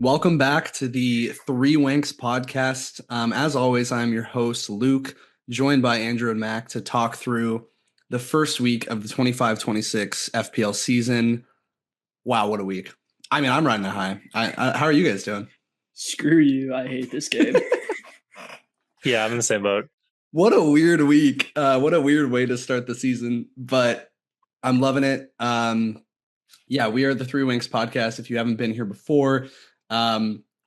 Welcome back to the Three Wanks podcast. As always, I'm your host, Luke, joined by Andrew and Mac to talk through the first week of the 25-26 FPL season. Wow, what a week. I mean, I'm riding a high. How are you guys doing? Screw you. I hate this game. Yeah, I'm in the same boat. What a weird week. What a weird way to start the season, but I'm loving it. Yeah, we are the Three Winks podcast. If you haven't been here before,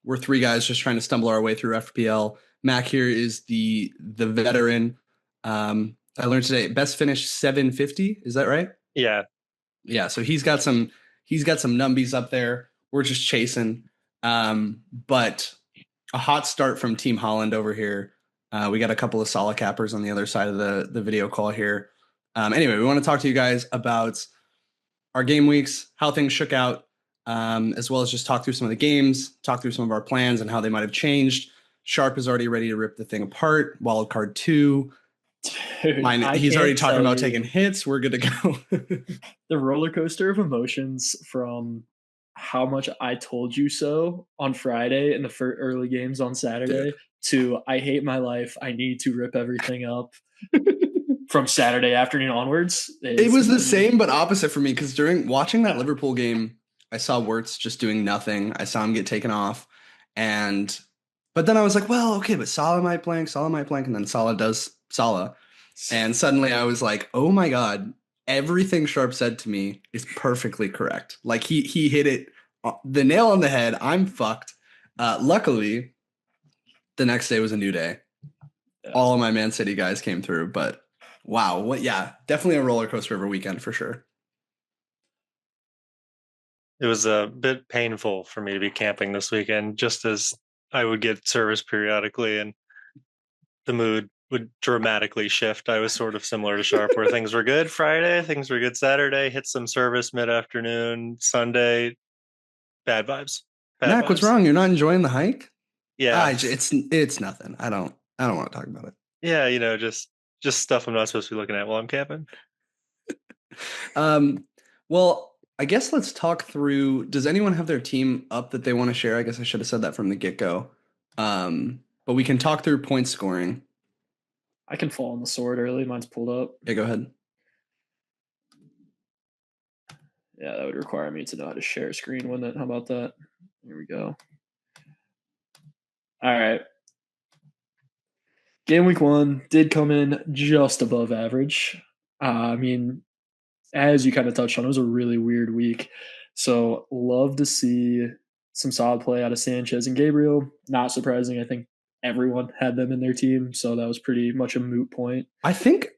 we're three guys just trying to stumble our way through FPL. Mac here is the veteran. I learned today best finish 750. Is that right? Yeah, Yeah. So he's got some numbies up there. We're just chasing. But a hot start from Team Holland over here. We got a couple of solid cappers on the other side of the video call here. Anyway, we want to talk to you guys about our game weeks, how things shook out, as well as just talk through some of the games, talk through some of our plans and how they might have changed. Sharpe is already ready to rip the thing apart. Wildcard 2. Dude, He's already talking about taking hits. We're good to go. the roller coaster of emotions from how much I told you so on Friday and the early games on Saturday Dude. to I hate my life. I need to rip everything up from Saturday afternoon onwards. It was the same but opposite for me because during watching that Liverpool game, I saw Wirtz just doing nothing. I saw him get taken off. But then I was like, well, okay, but Salah might blank, and then Salah does Salah. And suddenly I was like, oh my God, everything Sharpe said to me is perfectly correct. Like he hit it the nail on the head. I'm fucked. Luckily, the next day was a new day. All of my Man City guys came through, but wow, definitely a roller coaster of a weekend for sure. it was a bit painful for me to be camping this weekend, just as I would get service periodically and the mood would dramatically shift. I was sort of similar to Sharpe, where things were good Friday, things were good Saturday, hit some service mid-afternoon, Sunday, bad vibes. Mac, what's wrong? You're not enjoying the hike? Yeah, It's nothing. I don't want to talk about it. yeah, just stuff I'm not supposed to be looking at while I'm camping. Well, I guess let's talk through. Does anyone have their team up that they want to share? I guess I should have said that from the get-go. But we can talk through point scoring. I can fall on the sword early. Mine's pulled up. Yeah, go ahead. Yeah, that would require me to know how to share a screen, wouldn't it? How about that? Here we go. All right. Game week 1 did come in just above average. I mean, as you kind of touched on, it was a really weird week. So love to see some solid play out of Sanchez and Gabriel. Not surprising. I think everyone had them in their team, so that was pretty much a moot point. I think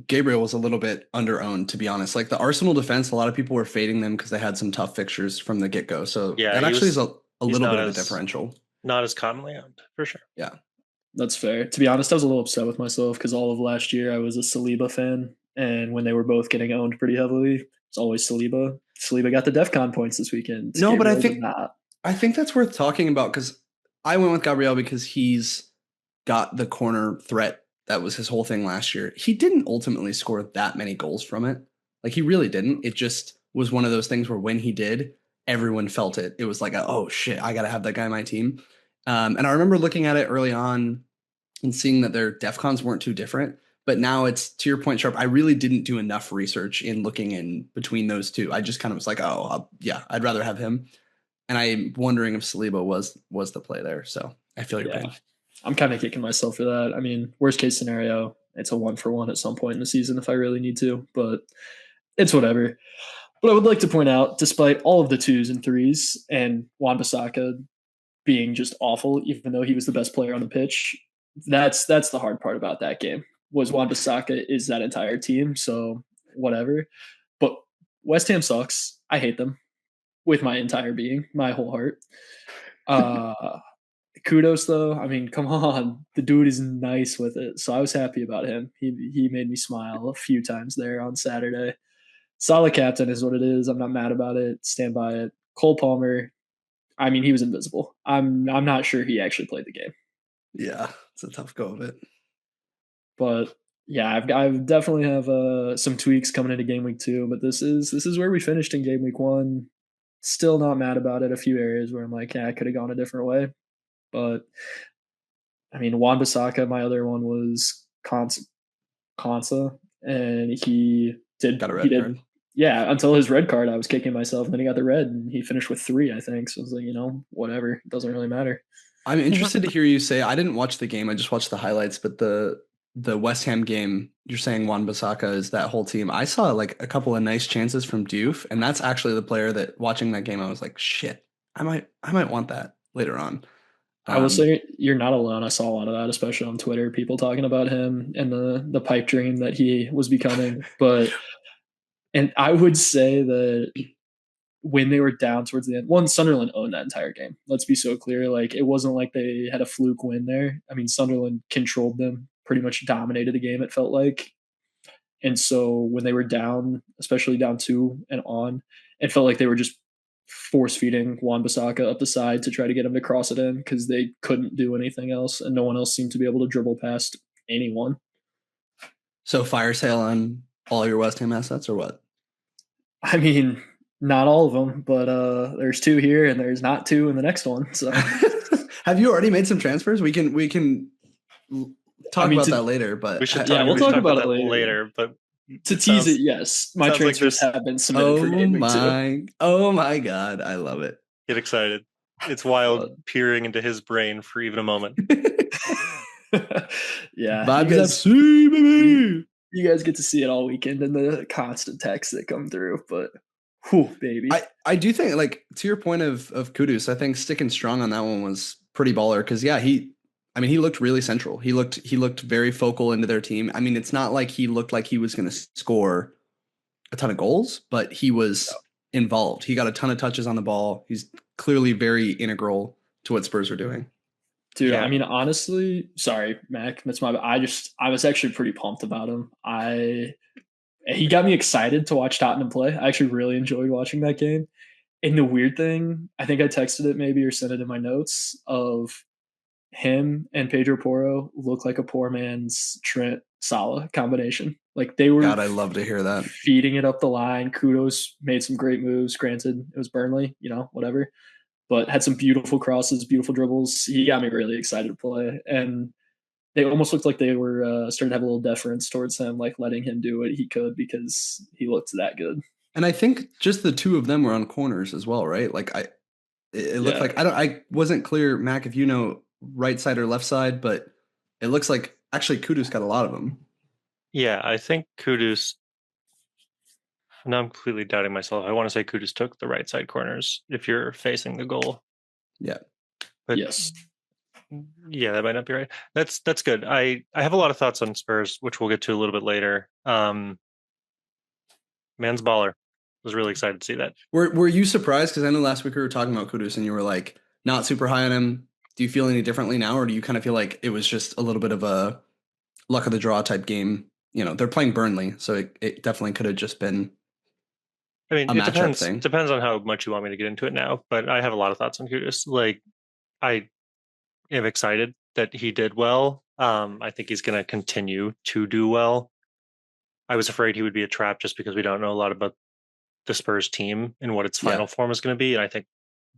Gabriel was a little bit under-owned, to be honest. Like the Arsenal defense, a lot of people were fading them because they had some tough fixtures from the get-go. So Yeah, that actually is a little bit of a differential. Not as commonly owned, for sure. Yeah. That's fair. To be honest, I was a little upset with myself because all of last year I was a Saliba fan, and when they were both getting owned pretty heavily, it's always Saliba. Saliba got the DEFCON points this weekend. No, but I think that's worth talking about because I went with Gabriel because he's got the corner threat. That was his whole thing last year. He didn't ultimately score that many goals from it. Like he really didn't. It just was one of those things where when he did, everyone felt it. It was like, oh shit, I got to have that guy on my team. And I remember looking at it early on and seeing that their DEFCONs weren't too different. But now it's, to your point, Sharpe, I really didn't do enough research in looking in between those two. I just kind of was like, yeah, I'd rather have him. And I'm wondering if Saliba was the play there. So I feel your pain. I'm kind of kicking myself for that. I mean, worst case scenario, it's a 1-for-1 at some point in the season if I really need to, but it's whatever. But I would like to point out, despite all of the 2s and 3s and Wan-Bissaka being just awful, even though he was the best player on the pitch, that's the hard part about that game. Was Wan-Bissaka is that entire team, so whatever. But West Ham sucks. I hate them with my entire being, my whole heart. Kudos though. I mean, come on, the dude is nice with it, so I was happy about him. He made me smile a few times there on Saturday. Solid captain is what it is. I'm not mad about it. Stand by it. Cole Palmer. I mean, he was invisible. I'm not sure he actually played the game. Yeah, it's a tough go of it. But yeah, I've definitely have some tweaks coming into game week 2. But this is where we finished in game week 1. Still not mad about it. A few areas where I'm like, yeah, I could have gone a different way. But I mean, Wan-Bissaka, my other one was Konsa, and Got a he red did card. yeah, until his red card, I was kicking myself, and then he got the red, and he finished with 3, I think. So I was like, whatever, it doesn't really matter. I'm interested to hear you say. I didn't watch the game. I just watched the highlights. But the West Ham game, you're saying Wan-Bissaka is that whole team. I saw like a couple of nice chances from Diouf, and that's actually the player that watching that game, I was like, shit, I might want that later on. I will Um, say you're not alone. I saw a lot of that, especially on Twitter, people talking about him and the pipe dream that he was becoming. And I would say that when they were down towards the end, one, Sunderland owned that entire game. Let's be so clear. Like, it wasn't like they had a fluke win there. I mean, Sunderland controlled them, pretty much dominated the game, it felt like. And so when they were down, especially down 2 and on, it felt like they were just force feeding Wan-Bissaka up the side to try to get him to cross it in because they couldn't do anything else, and no one else seemed to be able to dribble past anyone. so fire sale on all your West Ham assets or what? I mean, not all of them, but there's 2 here and there's not 2 in the next one. So Have you already made some transfers? We can I talk mean, about that later, We but should yeah, we'll we should talk talk about about it that later. later. But To it tease sounds it, yes, my sounds like transfers there's have been submitted for game week 2. oh my God, I love it. get excited. It's wild But peering into his brain for even a moment. yeah, Vibes FC, baby. you guys get to see it all weekend in the constant texts that come through. But whew, baby. I do think, like, to your point of Kudus, I think sticking strong on that one was pretty baller because yeah, he looked really central. He looked very focal into their team. I mean, it's not like he looked like he was going to score a ton of goals, but he was involved. He got a ton of touches on the ball. He's clearly very integral to what Spurs are doing. Dude, I Yeah, mean, honestly, sorry, Mac. That's my. I was actually pretty pumped about him. He got me excited to watch Tottenham play. I actually really enjoyed watching that game. And the weird thing, I think I texted it maybe or sent it in my notes of him and Pedro Porro look like a poor man's Trent Salah combination. Like they were God, I love to hear that. feeding it up the line. Kudos made some great moves. Granted, it was Burnley, whatever, but had some beautiful crosses, beautiful dribbles. He got me really excited to play. And they almost looked like they were starting to have a little deference towards him, like letting him do what he could because he looked that good. And I think just the two of them were on corners as well, right? Like it looked Yeah. like I wasn't clear, Mac, if you know right side or left side, but it looks like actually Kudus got a lot of them. yeah. I think Kudus. Now I'm completely doubting myself. I want to say Kudus took the right side corners if you're facing the goal, Yeah. but Yes. yeah, that might not be right. That's good. I have a lot of thoughts on Spurs, which we'll get to a little bit later. Man's baller. Was really excited to see that. Were you surprised? Because I know last week we were talking about Kudus and you were like not super high on him. Do you feel any differently now, or do you kind of feel like it was just a little bit of a luck of the draw type game? You know, they're playing Burnley, so it definitely could have just been I mean, a it matchup depends. thing. Depends on how much you want me to get into it now. But I have a lot of thoughts on Kudus. Like, I am excited that he did well. I think he's going to continue to do well. I was afraid he would be a trap just because we don't know a lot about the Spurs team and what its Yeah. final form is going to be. And I think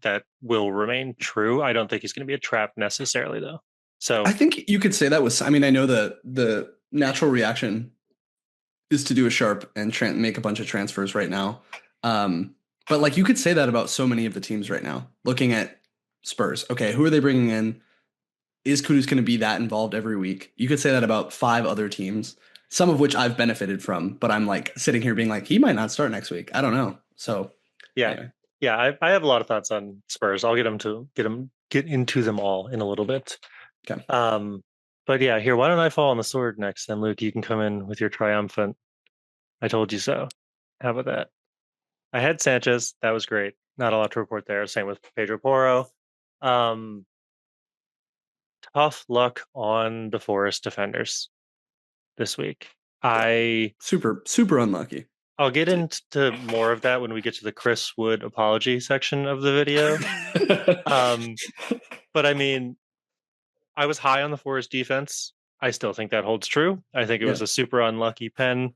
that will remain true. I don't think he's going to be a trap necessarily, though. So I think you could say that was. I mean, I know the natural reaction is to do a Sharpe and make a bunch of transfers right now. But like you could say that about so many of the teams right now. Looking at Spurs, okay, who are they bringing in? Is Kudus going to be that involved every week? You could say that about 5 other teams, some of which I've benefited from. But I'm like sitting here being like, he might not start next week. I don't know. So yeah, anyway. yeah, I have a lot of thoughts on Spurs. I'll get into them all in a little bit. Okay. But yeah, here, why don't I fall on the sword next? Then Luke, you can come in with your triumphant. I told you so. How about that? I had Sanchez. That was great. Not a lot to report there. Same with Pedro Porro. Um, Tough luck on the Forest defenders this week. Super, super unlucky. I'll get into more of that when we get to the Chris Wood apology section of the video. But I mean, I was high on the Forest defense. I still think that holds true. I think it was Yeah. a super unlucky pen.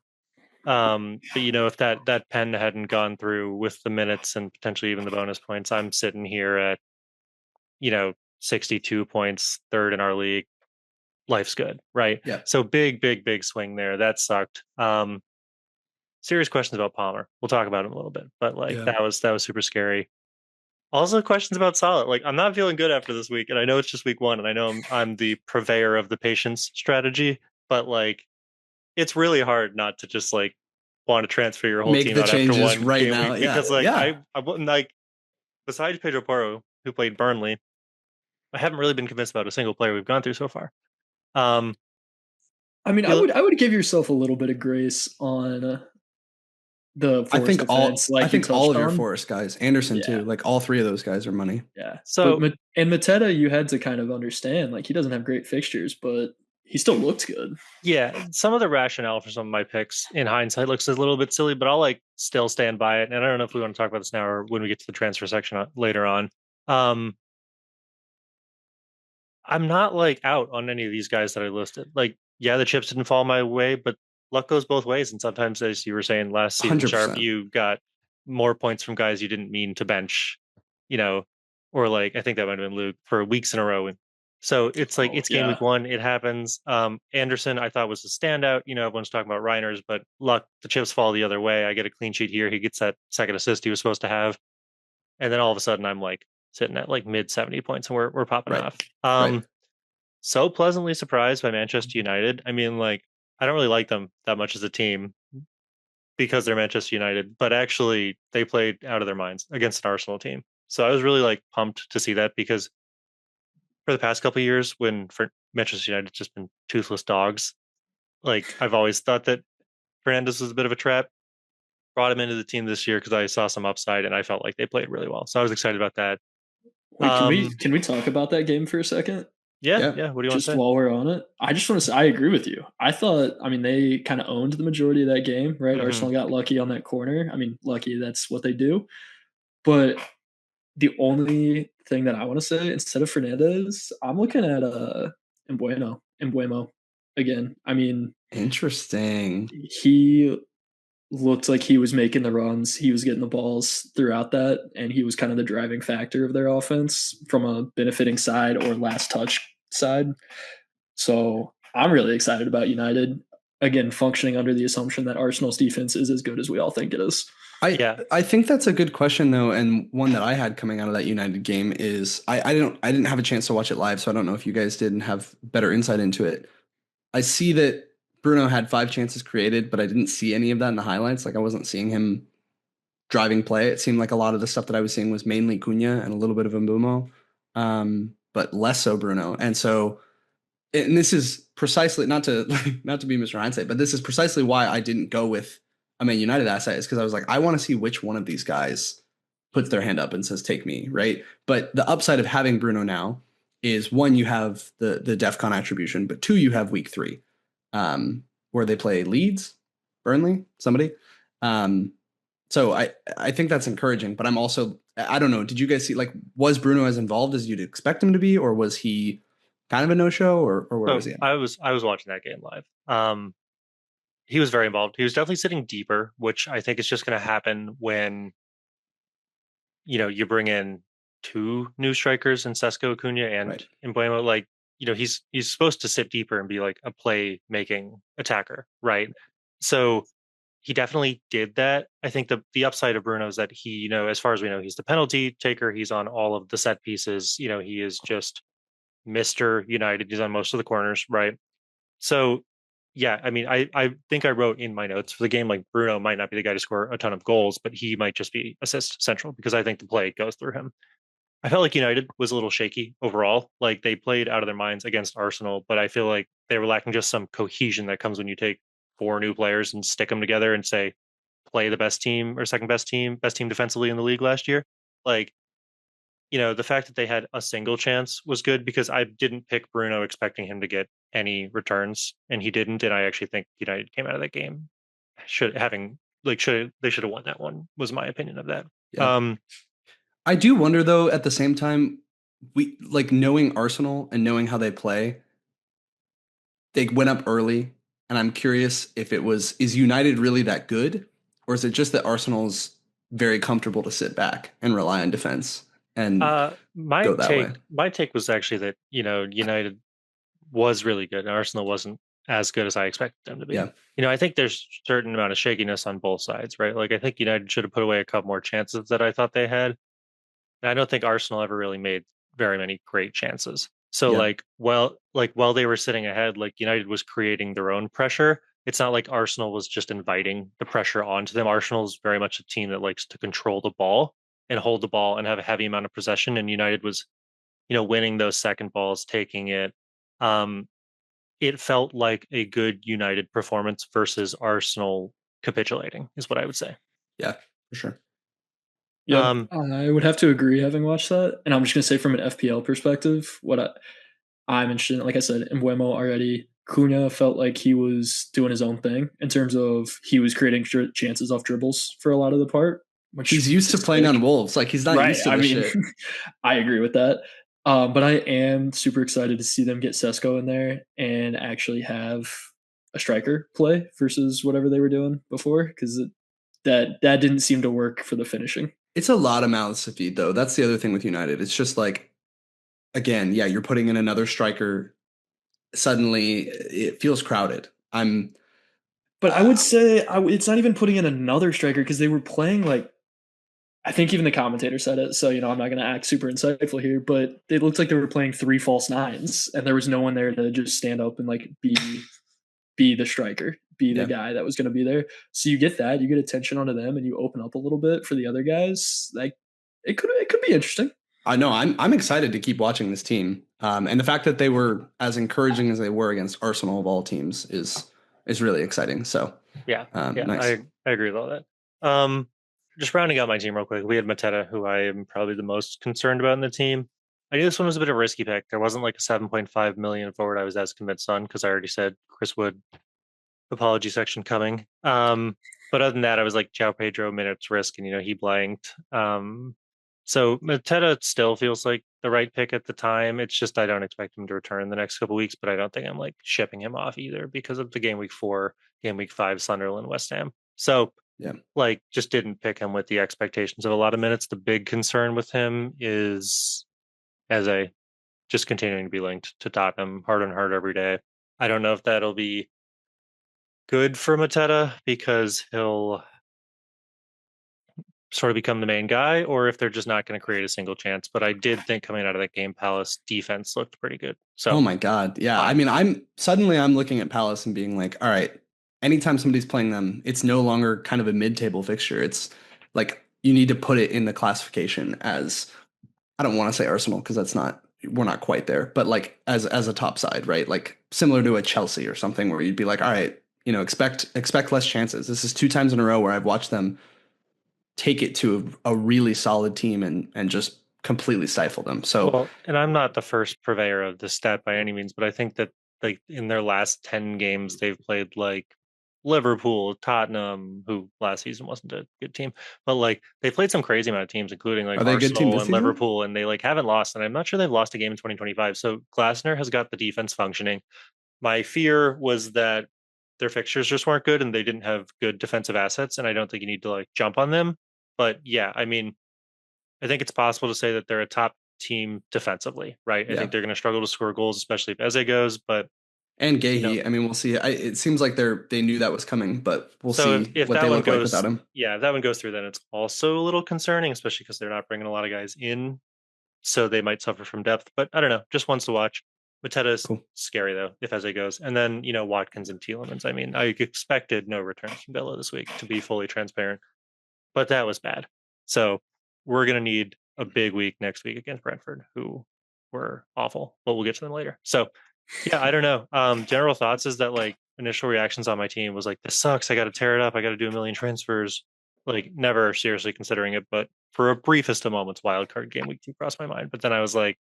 But if that pen hadn't gone through with the minutes and potentially even the bonus points, I'm sitting here at 62 points, third in our league. Life's good, right? Yeah. So big, big, big swing there. That sucked. Serious questions about Palmer. We'll talk about him a little bit, but like Yeah. that was super scary. Also, questions about Salah. Like, I'm not feeling good after this week, and I know it's just week one, and I know I'm the purveyor of the patience strategy, but like, it's really hard not to just like want to transfer your whole Make team the out after changes one right game now. week Yeah. because like Yeah. I wouldn't like besides Pedro Porro, who played Burnley, I haven't really been convinced about a single player we've gone through so far. Um, I mean, I feel would I would give yourself a little bit of grace on the I Forest think defense, I like you think all touched of your on. Forest guys, Anderson Yeah, too, like all three of those guys are money. yeah. But so And Mateta, you had to kind of understand, like he doesn't have great fixtures, but he still looked good. yeah, some of the rationale for some of my picks in hindsight looks a little bit silly, but I'll like still stand by it. And I don't know if we want to talk about this now or when we get to the transfer section later on. Um, I'm not like out on any of these guys that I listed. Like, yeah, the chips didn't fall my way, but luck goes both ways. And sometimes, as you were saying last season, Sharp, 100%. you got more points from guys you didn't mean to bench, you know, or like I think that might have been Luke for weeks in a row. And so it's like Oh it's game yeah. week one, it happens. Anderson, I thought was a standout. Everyone's talking about Reiners, but luck, the chips fall the other way. I get a clean sheet here. He gets that second assist he was supposed to have, and then all of a sudden I'm like sitting at like mid 70 points, and we're popping Right. off. Right. So pleasantly surprised by Manchester United. I mean, like, I don't really like them that much as a team because they're Manchester United, but actually they played out of their minds against an Arsenal team. So I was really like pumped to see that because for the past couple of years, when for Manchester United just been toothless dogs, like I've always thought that Fernandez was a bit of a trap. Brought him into the team this year because I saw some upside and I felt like they played really well. So I was excited about that. Wait, can we Um, can we talk about that game for a second? yeah, Yeah. yeah. What do you want to Just say? while we're on it, I just want to say I agree with you. I thought, I mean, they kind of owned the majority of that game, right? Mm-hmm. Arsenal got lucky on that corner. I mean, lucky, that's what they do. But the only thing that I want to say instead of Fernandez, I'm looking at Embuemo again. I mean, Interesting. he looked like he was making the runs, he was getting the balls throughout that, and he was kind of the driving factor of their offense from a benefiting side or last touch side. So I'm really excited about United again functioning under the assumption that Arsenal's defense is as good as we all think it is. I Yeah. I think that's a good question though, and one that I had coming out of that United game is I didn't have a chance to watch it live, so I don't know if you guys did and have better insight into it. I see that Bruno had 5 chances created, but I didn't see any of that in the highlights. Like I wasn't seeing him driving play. It seemed like a lot of the stuff that I was seeing was mainly Cunha and a little bit of Mbumo, but less so Bruno. And so, and this is precisely not to not to be Mr. Hindsight, but this is precisely why I didn't go with a Man United asset is because I was like, I want to see which one of these guys puts their hand up and says, "Take me," right? But the upside of having Bruno now is one, you have the DefCon attribution, but two, you have week three, where they play Leeds, Burnley, somebody. Um, so I think that's encouraging, but I'm also I don't know. Did you guys see like was Bruno as involved as you'd expect him to be, or was he kind of a no show, or where was So he at? I was watching that game live. He was very involved. He was definitely sitting deeper, which I think is just going to happen when you bring in two new strikers in Sesko Acuna and Right. Embuemo. Like he's supposed to sit deeper and be like a play making attacker, right? So he definitely did that. I think the upside of Bruno is that he, as far as we know, he's the penalty taker. He's on all of the set pieces. He is just Mr. United. He's on most of the corners, right? So, yeah, I mean, I think I wrote in my notes for the game like Bruno might not be the guy to score a ton of goals, but he might just be assist central because I think the play goes through him. I felt like United was a little shaky overall. Like they played out of their minds against Arsenal, but I feel like they were lacking just some cohesion that comes when you take four new players and stick them together and say play the best team or second best team defensively in the league last year. Like the fact that they had a single chance was good because I didn't pick Bruno expecting him to get any returns, and he didn't. And I actually think United came out of that game should they should have won that one. Was my opinion of that. Yeah. Um, I do wonder though, at the same time, we like knowing Arsenal and knowing how they play, they went up early. and I'm curious if is United really that good, or is it just that Arsenal's very comfortable to sit back and rely on defense and My go that way? take was actually that United was really good, and Arsenal wasn't as good as I expected them to be. Yeah. I think there's a certain amount of shakiness on both sides, right? Like I think United should have put away a couple more chances that I thought they had. And I don't think Arsenal ever really made very many great chances. So Yeah. while they were sitting ahead, like United was creating their own pressure. It's not like Arsenal was just inviting the pressure onto them. Arsenal is very much a team that likes to control the ball and hold the ball and have a heavy amount of possession. And United was, winning those second balls, taking it. Um, it felt like a good United performance versus Arsenal capitulating, is what I would say. Yeah, for sure. Yeah, I would have to agree having watched that. And I'm just going to say from an FPL perspective, I'm interested in, like I said, Mbuemo already. Cunha felt like he was doing his own thing in terms of he was creating chances off dribbles for a lot of the part. Which he's used to playing on Wolves. Like he's not right. used to this shit. I agree with that. But I am super excited to see them get Sesko in there and actually have a striker play versus whatever they were doing before, because that didn't seem to work for the finishing. It's a lot of mouths to feed, though. That's the other thing with United. It's just like, again, yeah, you're putting in another striker. Suddenly, it feels crowded. But I would say it's not even putting in another striker, because they were playing like, I think even the commentator said it. So, I'm not going to act super insightful here, but it looked like they were playing 3 false nines, and there was no one there to just stand up and like be the striker, be the guy that was going to be there. So you get attention onto them, and you open up a little bit for the other guys. Like it could be interesting. I know I'm excited to keep watching this team. And the fact that they were as encouraging as they were against Arsenal of all teams is really exciting. So yeah, nice. I agree with all that. Just rounding out my team real quick, we had Mateta, who I am probably the most concerned about in the team. I knew this one was a bit of a risky pick. There wasn't like a 7.5 million forward I was as convinced on, because I already said Chris Wood apology section coming. But other than that, I was like João Pedro minutes risk, and he blanked. So Mateta still feels like the right pick at the time. It's just I don't expect him to return in the next couple of weeks, but I don't think I'm like shipping him off either because of the game week 4, game week 5, Sunderland, West Ham. So just didn't pick him with the expectations of a lot of minutes. The big concern with him is Eze just continuing to be linked to Tottenham harder and harder every day. I don't know if that'll be good for Mateta because he'll sort of become the main guy, or if they're just not going to create a single chance. But I did think coming out of that game, Palace defense looked pretty good. So, oh my God. Yeah. I mean, I'm looking at Palace and being like, all right, anytime somebody's playing them, it's no longer kind of a mid-table fixture. It's like you need to put it in the classification as, I don't want to say Arsenal because we're not quite there, but like as a top side, right? Like similar to a Chelsea or something where you'd be like, all right, expect less chances. This is 2 times in a row where I've watched them take it to a really solid team and just completely stifle them. So, and I'm not the first purveyor of this stat by any means, but I think that like in their last 10 games, they've played like Liverpool, Tottenham, who last season wasn't a good team, but like they played some crazy amount of teams, including like Arsenal and Liverpool, and they like haven't lost. And I'm not sure they've lost a game in 2025. So Glasner has got the defense functioning. My fear was that their fixtures just weren't good and they didn't have good defensive assets. And I don't think you need to like jump on them. But yeah, I mean, I think it's possible to say that they're a top team defensively, right? I think they're going to struggle to score goals, especially if Eze goes. But and Guéhi, I mean, we'll see. It seems like they knew that was coming, but we'll see if what that they one look goes, like without him. Yeah, if that one goes through, then it's also a little concerning, especially because they're not bringing a lot of guys in, so they might suffer from depth. But I don't know, just ones to watch. Mateta's scary though if Eze goes, and then Watkins and Tielemans. I mean, I expected no return from Villa this week, to be fully transparent, but that was bad. So we're gonna need a big week next week against Brentford, who were awful, but we'll get to them later. So yeah, I don't know. General thoughts is that like initial reactions on my team was like, this sucks. I got to tear it up. I got to do a million transfers. Like never seriously considering it, but for a briefest of moments, wildcard game week 2 crossed my mind. But then I was like,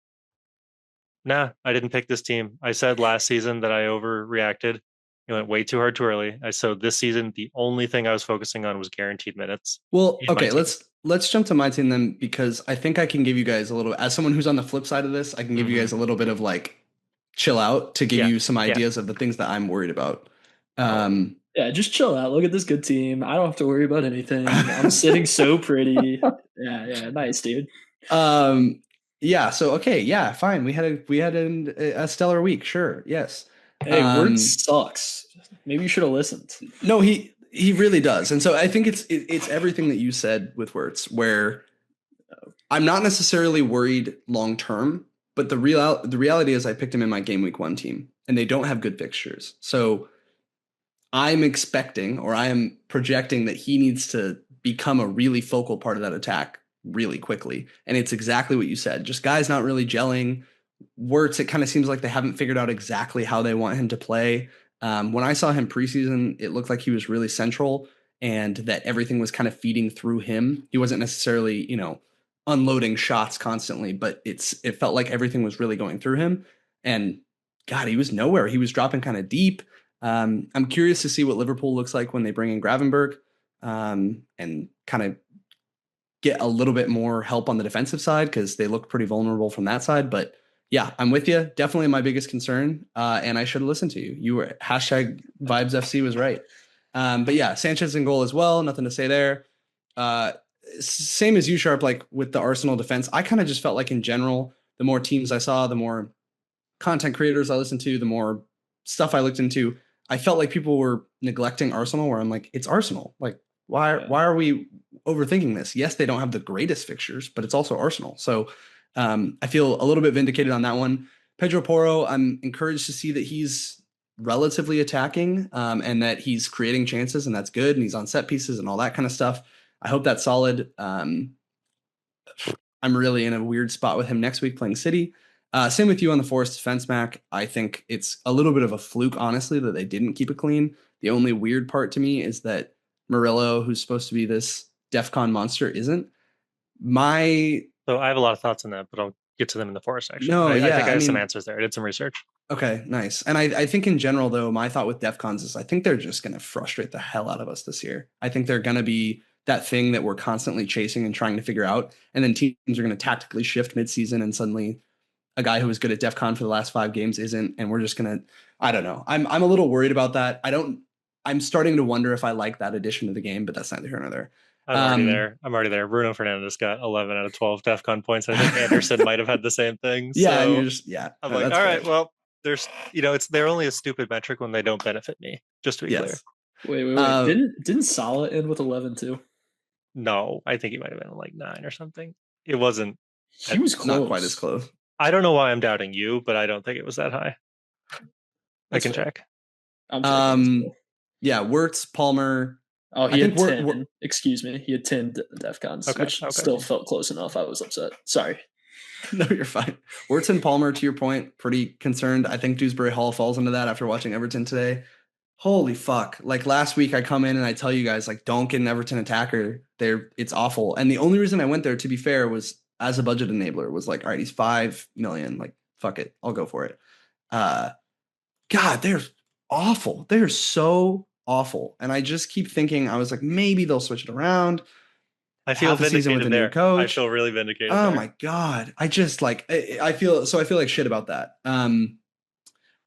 nah, I didn't pick this team. I said last season that I overreacted. It went way too hard too early. So this season, the only thing I was focusing on was guaranteed minutes. Well, okay, let's jump to my team then, because I think I can give you guys a little, as someone who's on the flip side of this, I can give you guys a little bit of like chill out to give you some ideas of the things that I'm worried about. Yeah, just chill out. Look at this good team. I don't have to worry about anything. I'm sitting so pretty. Yeah, nice, dude. Yeah. So okay. Yeah. Fine. We had a stellar week. Sure. Yes. Hey, word sucks. Maybe you should have listened. No, he really does. And so I think it's everything that you said with Wirtz, where I'm not necessarily worried long term, but the reality is I picked him in my game week 1 team, and they don't have good fixtures. So I'm expecting, or I am projecting, that he needs to become a really focal part of that attack really quickly. And it's exactly what you said. Just guys not really gelling. Wirtz, it kind of seems like they haven't figured out exactly how they want him to play. When I saw him preseason, it looked like he was really central and that everything was kind of feeding through him. He wasn't necessarily, unloading shots constantly, but it felt like everything was really going through him. And God, he was nowhere. He was dropping kind of deep. I'm curious to see what Liverpool looks like when they bring in Gravenberg and kind of get a little bit more help on the defensive side, because they look pretty vulnerable from that side. But yeah, I'm with you. Definitely my biggest concern. And I should have listened to you. You were hashtag Vibes FC was right. But yeah, Sanchez in goal as well. Nothing to say there. Same as you, Sharp, like with the Arsenal defense. I kind of just felt like in general, the more teams I saw, the more content creators I listened to, the more stuff I looked into, I felt like people were neglecting Arsenal, where I'm like, it's Arsenal. Like, why are we overthinking this? Yes, they don't have the greatest fixtures, but it's also Arsenal. So I feel a little bit vindicated on that one. Pedro Porro, I'm encouraged to see that he's relatively attacking and that he's creating chances, and that's good. And he's on set pieces and all that kind of stuff. I hope that's solid. I'm really in a weird spot with him next week playing City. Same with you on the Forest defense, Mac. I think it's a little bit of a fluke, honestly, that they didn't keep it clean. The only weird part to me is that Murillo, who's supposed to be this DEFCON monster, isn't. So I have a lot of thoughts on that, but I'll get to them in the Forest section. No, I think I have some mean, answers there. I did some research. Okay, nice. And I think in general, though, my thought with DEFCONs is I think they're just going to frustrate the hell out of us this year. I think they're going to be that thing that we're constantly chasing and trying to figure out. And then teams are going to tactically shift midseason, and suddenly a guy who was good at DEFCON for the last 5 games isn't. And we're just going to, I don't know. I'm a little worried about that. I'm starting to wonder if I like that addition to the game, but that's neither here nor there. I'm already there. Bruno Fernandes got 11 out of 12 DEFCON points. I think Anderson might have had the same thing. Yeah, so I'm like, all right, well, there's, they're only a stupid metric when they don't benefit me. Just to be clear. Wait. Didn't Salah end with 11 too? No, I think he might have been like 9 or something. It wasn't. He was close. Not quite as close. I don't know why I'm doubting you, but I don't think it was that high. I can check. Yeah, Wirtz, Palmer. Oh, he had 10. Excuse me. He had 10 DEFCONs, which still felt close enough. I was upset. Sorry. No, you're fine. Wirtz and Palmer, to your point, pretty concerned. I think Dewsbury Hall falls into that after watching Everton today. Holy fuck. Like last week I come in and I tell you guys, like, don't get an Everton attacker. It's awful. And the only reason I went there, to be fair, was as a budget enabler, was like, all right, he's 5 million. Like, fuck it. I'll go for it. God, they're awful. They're so awful. And I just keep thinking, I was like, maybe they'll switch it around. I feel vindicated there. I feel really vindicated. Oh my God. I just like, I feel like shit about that.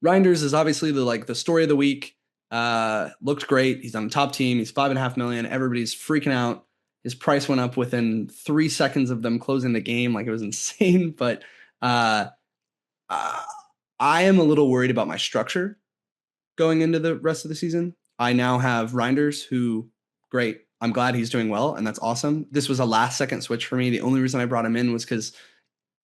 Reinders is obviously the story of the week. Looked great. He's on the top team. He's 5.5 million. Everybody's freaking out. His price went up within 3 seconds of them closing the game. Like, it was insane. But I am a little worried about my structure going into the rest of the season. I now have Reinders, who, great. I'm glad he's doing well, and that's awesome. This was a last-second switch for me. The only reason I brought him in was because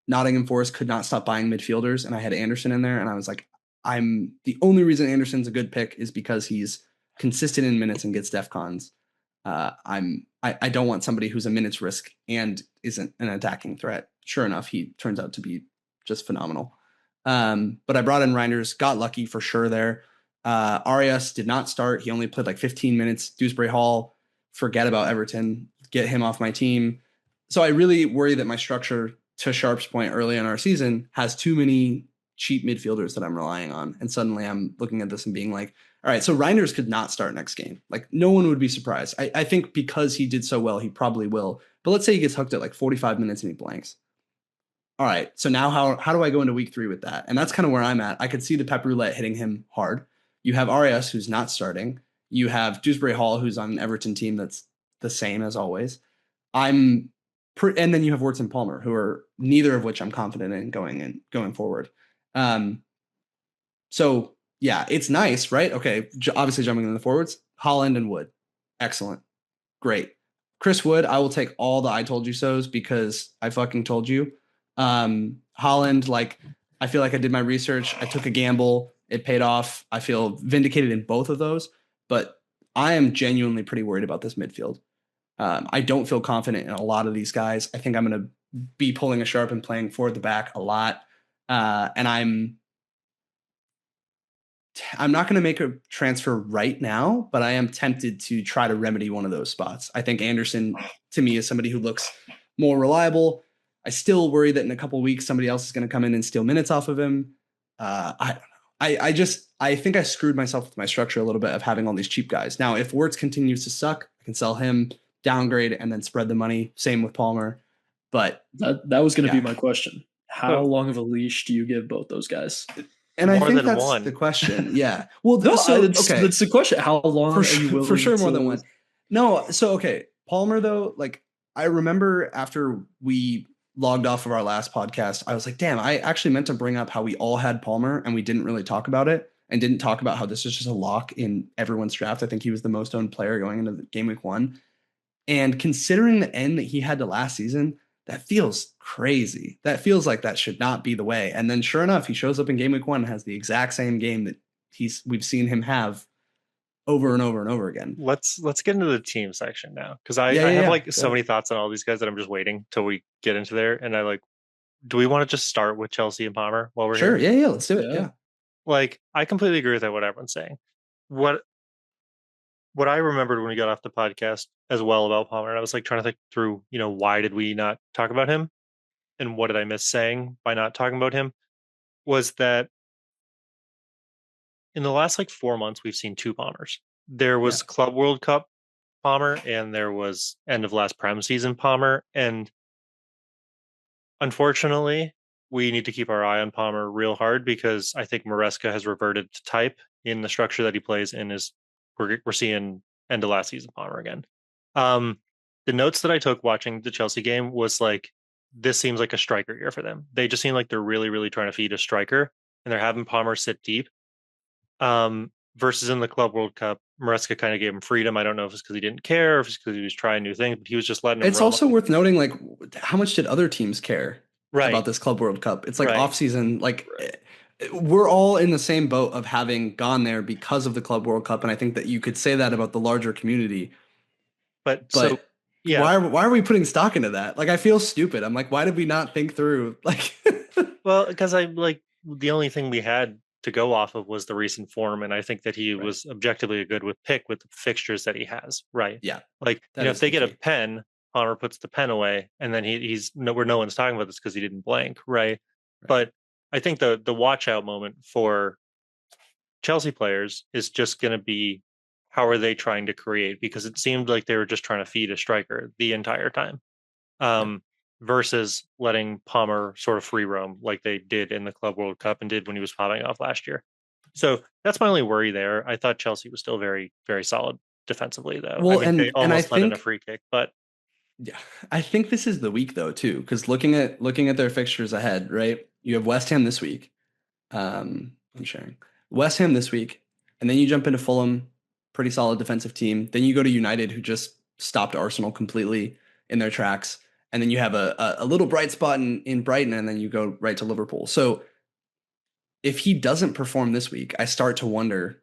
Nottingham Forest could not stop buying midfielders, and I had Anderson in there, and I was like, the only reason Anderson's a good pick is because he's consistent in minutes and gets DEFCONs. I don't want somebody who's a minutes risk and isn't an attacking threat. Sure enough, he turns out to be just phenomenal. But I brought in Reinders, got lucky for sure there. Arias did not start. He only played like 15 minutes. Dewsbury Hall, forget about Everton. Get him off my team. So I really worry that my structure, to Sharp's point early in our season, has too many cheap midfielders that I'm relying on. And suddenly I'm looking at this and being like, all right, so Reinders could not start next game. Like, no one would be surprised. I think because he did so well, he probably will. But let's say he gets hooked at like 45 minutes and he blanks. All right, so now how do I go into week 3 with that? And that's kind of where I'm at. I could see the pep roulette hitting him hard. You have Arias, who's not starting. You have Dewsbury Hall, who's on an Everton team that's the same as always. And then you have Wirtz and Palmer, who are neither of which I'm confident in going forward. So yeah, it's nice, right? Okay, obviously jumping in the forwards, Holland and Wood, excellent, great. Chris Wood, I will take all the I told you so's because I fucking told you. Holland, like I feel like I did my research, I took a gamble, it paid off. I feel vindicated in both of those, but I am genuinely pretty worried about this midfield. I don't feel confident in a lot of these guys. I think I'm going to be pulling a Sharpe and playing forward the back a lot. And I'm not going to make a transfer right now, but I am tempted to try to remedy one of those spots. I think Anderson, to me, is somebody who looks more reliable. I still worry that in a couple of weeks somebody else is going to come in and steal minutes off of him. I don't know. I think I screwed myself with my structure a little bit of having all these cheap guys. Now, if Wirtz continues to suck, I can sell him, downgrade, and then spread the money. Same with Palmer. But that was going to be my question. How long of a leash do you give both those guys? And I think that's one. the question. Yeah. Well, no, so okay, that's the question. How long are you willing? For sure, more than one. No, so okay, Palmer though. Like I remember after we logged off of our last podcast, I was like, damn, I actually meant to bring up how we all had Palmer and we didn't really talk about it and didn't talk about how this is just a lock in everyone's draft. I think he was the most owned player going into the game week 1. And considering the end that he had to last season, that feels crazy. That feels like that should not be the way. And then sure enough, he shows up in game week 1 and has the exact same game that we've seen him have over and over and over again. Let's get into the team section now, because I have like so many thoughts on all these guys that I'm just waiting till we get into there. And do we want to just start with Chelsea and Palmer while we're here? Sure, yeah, let's do it. Yeah. Like I completely agree with what everyone's saying. What I remembered when we got off the podcast as well about Palmer, and I was like trying to think through, why did we not talk about him, and what did I miss saying by not talking about him, was that in the last 4 months we've seen 2 Palmers. There was Club World Cup Palmer, and there was end of last Prem season Palmer, and unfortunately we need to keep our eye on Palmer real hard, because I think Maresca has reverted to type in the structure that he plays in. We're seeing end of last season Palmer again. The notes that I took watching the Chelsea game was this seems like a striker year for them. They just seem like they're really, really trying to feed a striker, and they're having Palmer sit deep. Versus in the Club World Cup, Maresca kind of gave him freedom. I don't know if it's because he didn't care, or if it's because he was trying new things, but he was just letting him. It's also worth noting, how much did other teams care about this Club World Cup? It's off season, we're all in the same boat of having gone there because of the Club World Cup, and I think that you could say that about the larger community. But why are we putting stock into that? I feel stupid. I'm like, why did we not think through? Well, because the only thing we had to go off of was the recent form, and I think that he was objectively a good pick with the fixtures that he has. Right. Yeah. If they get a pen, Palmer puts the pen away, and then he's where no one's talking about this because he didn't blank. Right. But I think the watch out moment for Chelsea players is just going to be, how are they trying to create? Because it seemed like they were just trying to feed a striker the entire time, versus letting Palmer sort of free roam like they did in the Club World Cup and did when he was popping off last year. So that's my only worry there. I thought Chelsea was still very, very solid defensively, though. Well, they almost let in a free kick, but yeah, I think this is the week though too, because looking at their fixtures ahead, right? You have West Ham this week. I'm sharing West Ham this week, and then you jump into Fulham, pretty solid defensive team. Then you go to United, who just stopped Arsenal completely in their tracks, and then you have a little bright spot in Brighton, and then you go right to Liverpool. So if he doesn't perform this week, I start to wonder.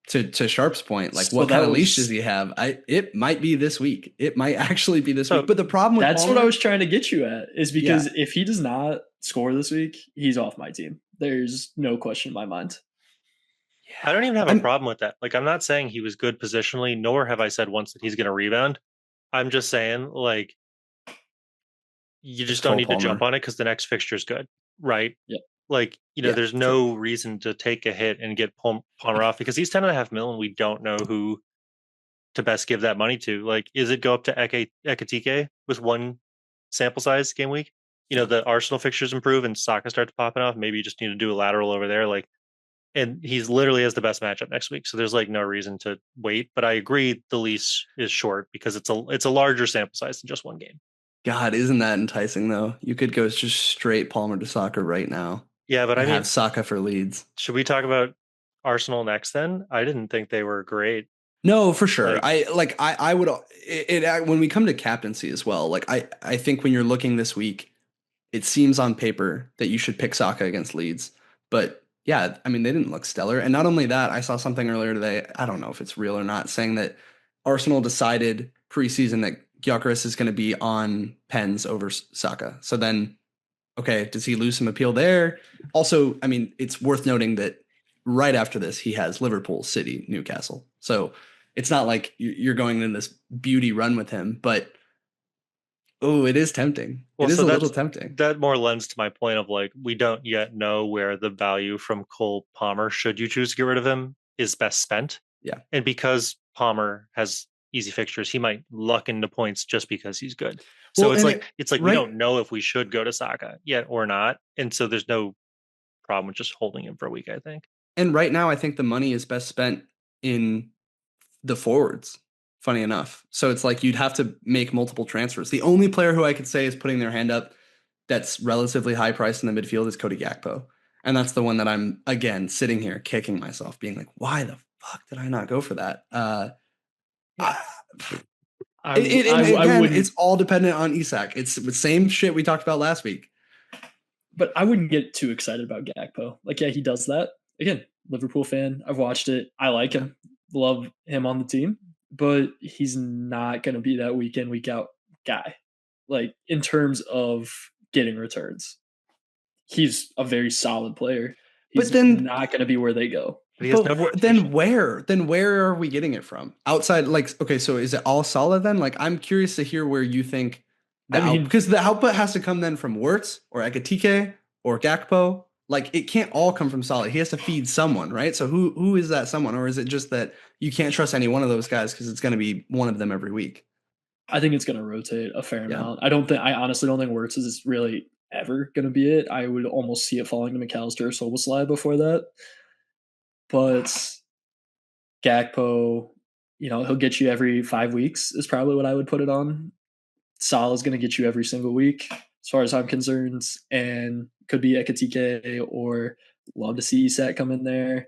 To Sharpe's point, what kind of leash does he have? It might be this week. It might actually be this week. But the problem with that's Palmer, what I was trying to get you at, is because if he does not score this week, he's off my team. There's no question in my mind. I don't even have a problem with that. I'm not saying he was good positionally, nor have I said once that he's going to rebound. I'm just saying, you just don't need to jump on it because the next fixture is good, right? Yeah. There's no reason to take a hit and get Palmer off, because he's 10.5 million. And we don't know who to best give that money to. Is it go up to Ekatike with one sample size game week? The Arsenal fixtures improve and Saka starts popping off. Maybe you just need to do a lateral over there. and he's literally has the best matchup next week. So there's like no reason to wait. But I agree the leash is short because it's a larger sample size than just one game. God, isn't that enticing though? You could go just straight Palmer to Saka right now Yeah, but I and mean, have Saka for Leeds. should we talk about Arsenal next then? I didn't think they were great. No, for sure. Like, I would when we come to captaincy as well. Like I think when you're looking this week, it seems on paper that you should pick Saka against Leeds. But yeah, I mean, they didn't look stellar. And not only that, I saw something earlier today. I don't know if it's real or not, saying that Arsenal decided preseason that Gyökeres is going to be on pens over Saka. So then, okay, does he lose some appeal there? Also, I mean, it's worth noting that right after this, he has Liverpool, City, Newcastle. So it's not like you're going in this beauty run with him, but oh, it is tempting. well, It is so a little tempting. that more lends to my point of like we don't yet know where the value from Cole Palmer, should you choose to get rid of him, is best spent. Yeah. And because Palmer has easy fixtures, he might luck into points just because he's good. So Well, it's like we don't know if we should go to Saka yet or not. And so there's no problem with just holding him for a week, I think. And right now, I think the money is best spent in the forwards, funny enough. So it's like you'd have to make multiple transfers. The only player who I could say is putting their hand up that's relatively high priced in the midfield is Cody Gakpo. And that's the one that I'm, again, sitting here kicking myself, being like, why the fuck did I not go for that? It's all dependent on Isak. It's the same shit we talked about last week. But I wouldn't get too excited about Gakpo. Like, yeah, he does that. Again, Liverpool fan. I've watched it. I like him. Love him on the team. But he's not going to be that week in, week out guy. Like, in terms of getting returns, he's a very solid player. He's not going to be where they go. Then where are we getting it from? Outside, like, okay, so is it all Salah then? Like, I'm curious to hear where you think because the output has to come then from Wirtz or Ekitike or Gakpo. Like, it can't all come from Salah. He has to feed someone, right? So who is that someone? Or is it just that you can't trust any one of those guys because it's going to be one of them every week? I think it's going to rotate a fair amount. I honestly don't think Wirtz is really ever going to be it. I would almost see it falling to McAllister or Szoboszlai before that. But Gakpo, he'll get you every 5 weeks is probably what I would put it on. Salah's going to get you every single week, as far as I'm concerned, and could be Ekitike or love to see Isak come in there.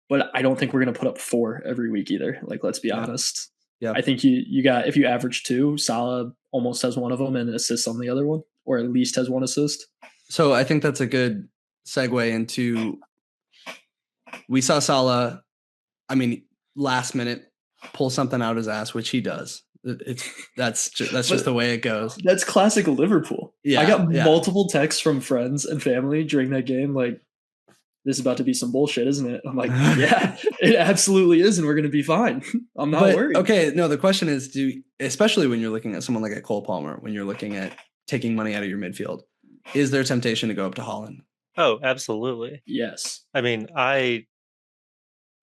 But I don't think we're going to put up 4 every week either. Like, let's be honest. Yeah, I think you got, if you average 2, Salah almost has one of them and assists on the other one, or at least has 1 assist. So I think that's a good segue into. We saw Salah, I mean, last minute pull something out his ass, which he does. That's just the way it goes. That's classic Liverpool. Yeah, I got multiple texts from friends and family during that game, like, this is about to be some bullshit, isn't it? I'm like, yeah, it absolutely is, and we're going to be fine. I'm not worried. Okay, no, the question is, especially when you're looking at someone like a Cole Palmer, when you're looking at taking money out of your midfield, is there temptation to go up to Haaland? Oh, absolutely. Yes. I mean, I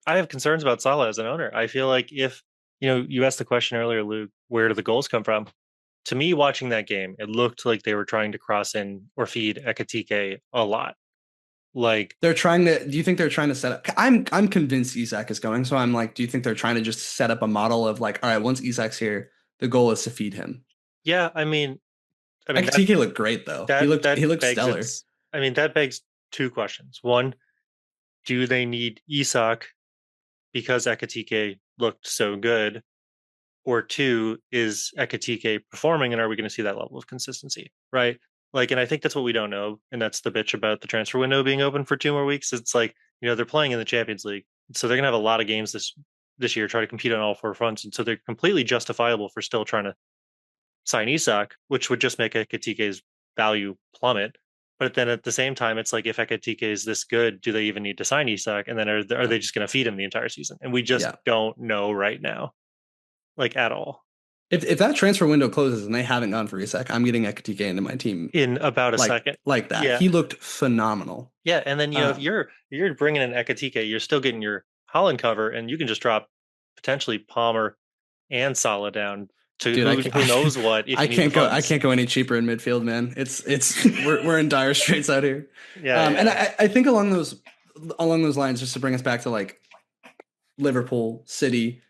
have concerns about Salah as an owner. I feel like if, you asked the question earlier, Luke, where do the goals come from? To me, watching that game, it looked like they were trying to cross in or feed Ekitike a lot. Like, do you think they're trying to set up? I'm convinced Isak is going. So I'm like, do you think they're trying to just set up a model of like, all right, once Isak's here, the goal is to feed him? Yeah. I mean, Ekitike looked great though. He looked stellar. I mean, that begs 2 questions. One, do they need Isak because Ekitike looked so good? Or 2, is Ekitike performing, and are we going to see that level of consistency? Right. Like, and I think that's what we don't know. And that's the bitch about the transfer window being open for 2 more weeks. It's like, they're playing in the Champions League. So they're going to have a lot of games this year, try to compete on all 4 fronts. And so they're completely justifiable for still trying to sign Isak, which would just make Ekitike's value plummet. But then at the same time, it's like, if Ekitike is this good, do they even need to sign Isak? And then are they just going to feed him the entire season? And we just don't know right now, like, at all. If that transfer window closes and they haven't gone for Isak, I'm getting Ekitike into my team in about a second. Like that. Yeah. He looked phenomenal. Yeah, and then if you're bringing in Ekitike, you're still getting your Haaland cover, and you can just drop potentially Palmer and Salah down to who knows what. If I can't go any cheaper in midfield, man. It's we're in dire straits out here. Yeah, and I think along those along those lines, just to bring us back to like Liverpool, City,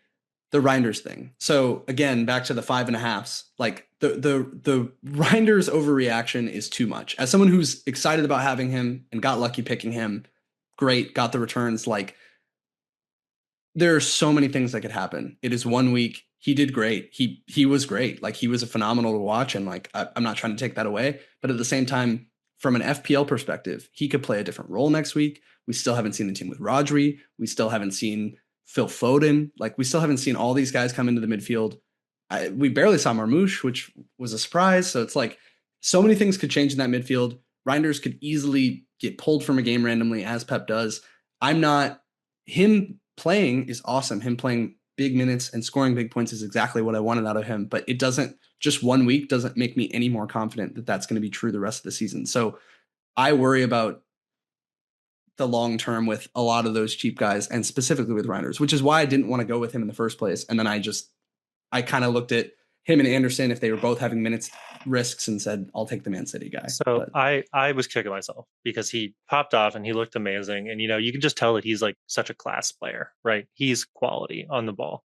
the Reinders thing. So again, back to the 5.5s. Like the Reinders overreaction is too much. As someone who's excited about having him and got lucky picking him, great, got the returns. Like there are so many things that could happen. It is 1 week. He did great. He was great. Like he was a phenomenal to watch, and like I'm not trying to take that away, but at the same time, from an FPL perspective, he could play a different role next week. We still haven't seen the team with Rodri. We still haven't seen Phil Foden. Like we still haven't seen all these guys come into the midfield. We barely saw Marmoush, which was a surprise. So it's like so many things could change in that midfield. Reinders could easily get pulled from a game randomly, as Pep does. I'm not him playing is awesome. Him playing big minutes and scoring big points is exactly what I wanted out of him. But it doesn't, just 1 week doesn't make me any more confident that that's going to be true the rest of the season. So I worry about the long term with a lot of those cheap guys, and specifically with Reinders, which is why I didn't want to go with him in the first place. And then I kind of looked at him and Anderson, if they were both having minutes risks, and said, I'll take the Man City guy. So but I was kicking myself because he popped off and he looked amazing. And, you can just tell that he's like such a class player, right? He's quality on the ball.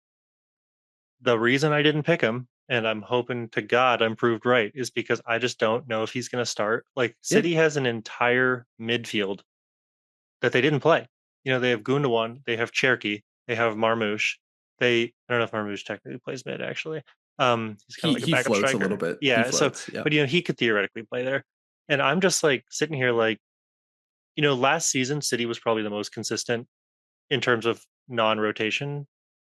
The reason I didn't pick him, and I'm hoping to God I'm proved right, is because I just don't know if he's going to start. Like City has an entire midfield that they didn't play. They have Gundogan, they have Cherky, they have Marmoush. I don't know if Marmoush technically plays mid actually. He's kind of like a backup floats striker a little bit. Yeah. Floats, yeah. But he could theoretically play there. And I'm just like sitting here like, last season City was probably the most consistent in terms of non-rotation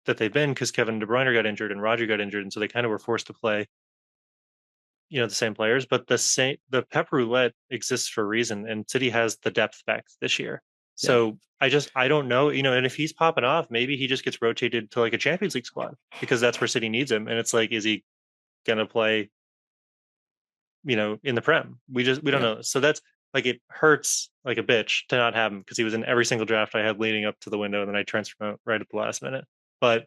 that they've been, because Kevin De Bruyne got injured and Roger got injured, and so they kind of were forced to play the same players. But the Pep Roulette exists for a reason, and City has the depth back this year. So I don't know, and if he's popping off, maybe he just gets rotated to like a Champions League squad, because that's where City needs him. And it's like, is he gonna play, in the Prem? We don't know. So that's like, it hurts like a bitch to not have him, because he was in every single draft I had leading up to the window, and then I transferred him out right at the last minute. But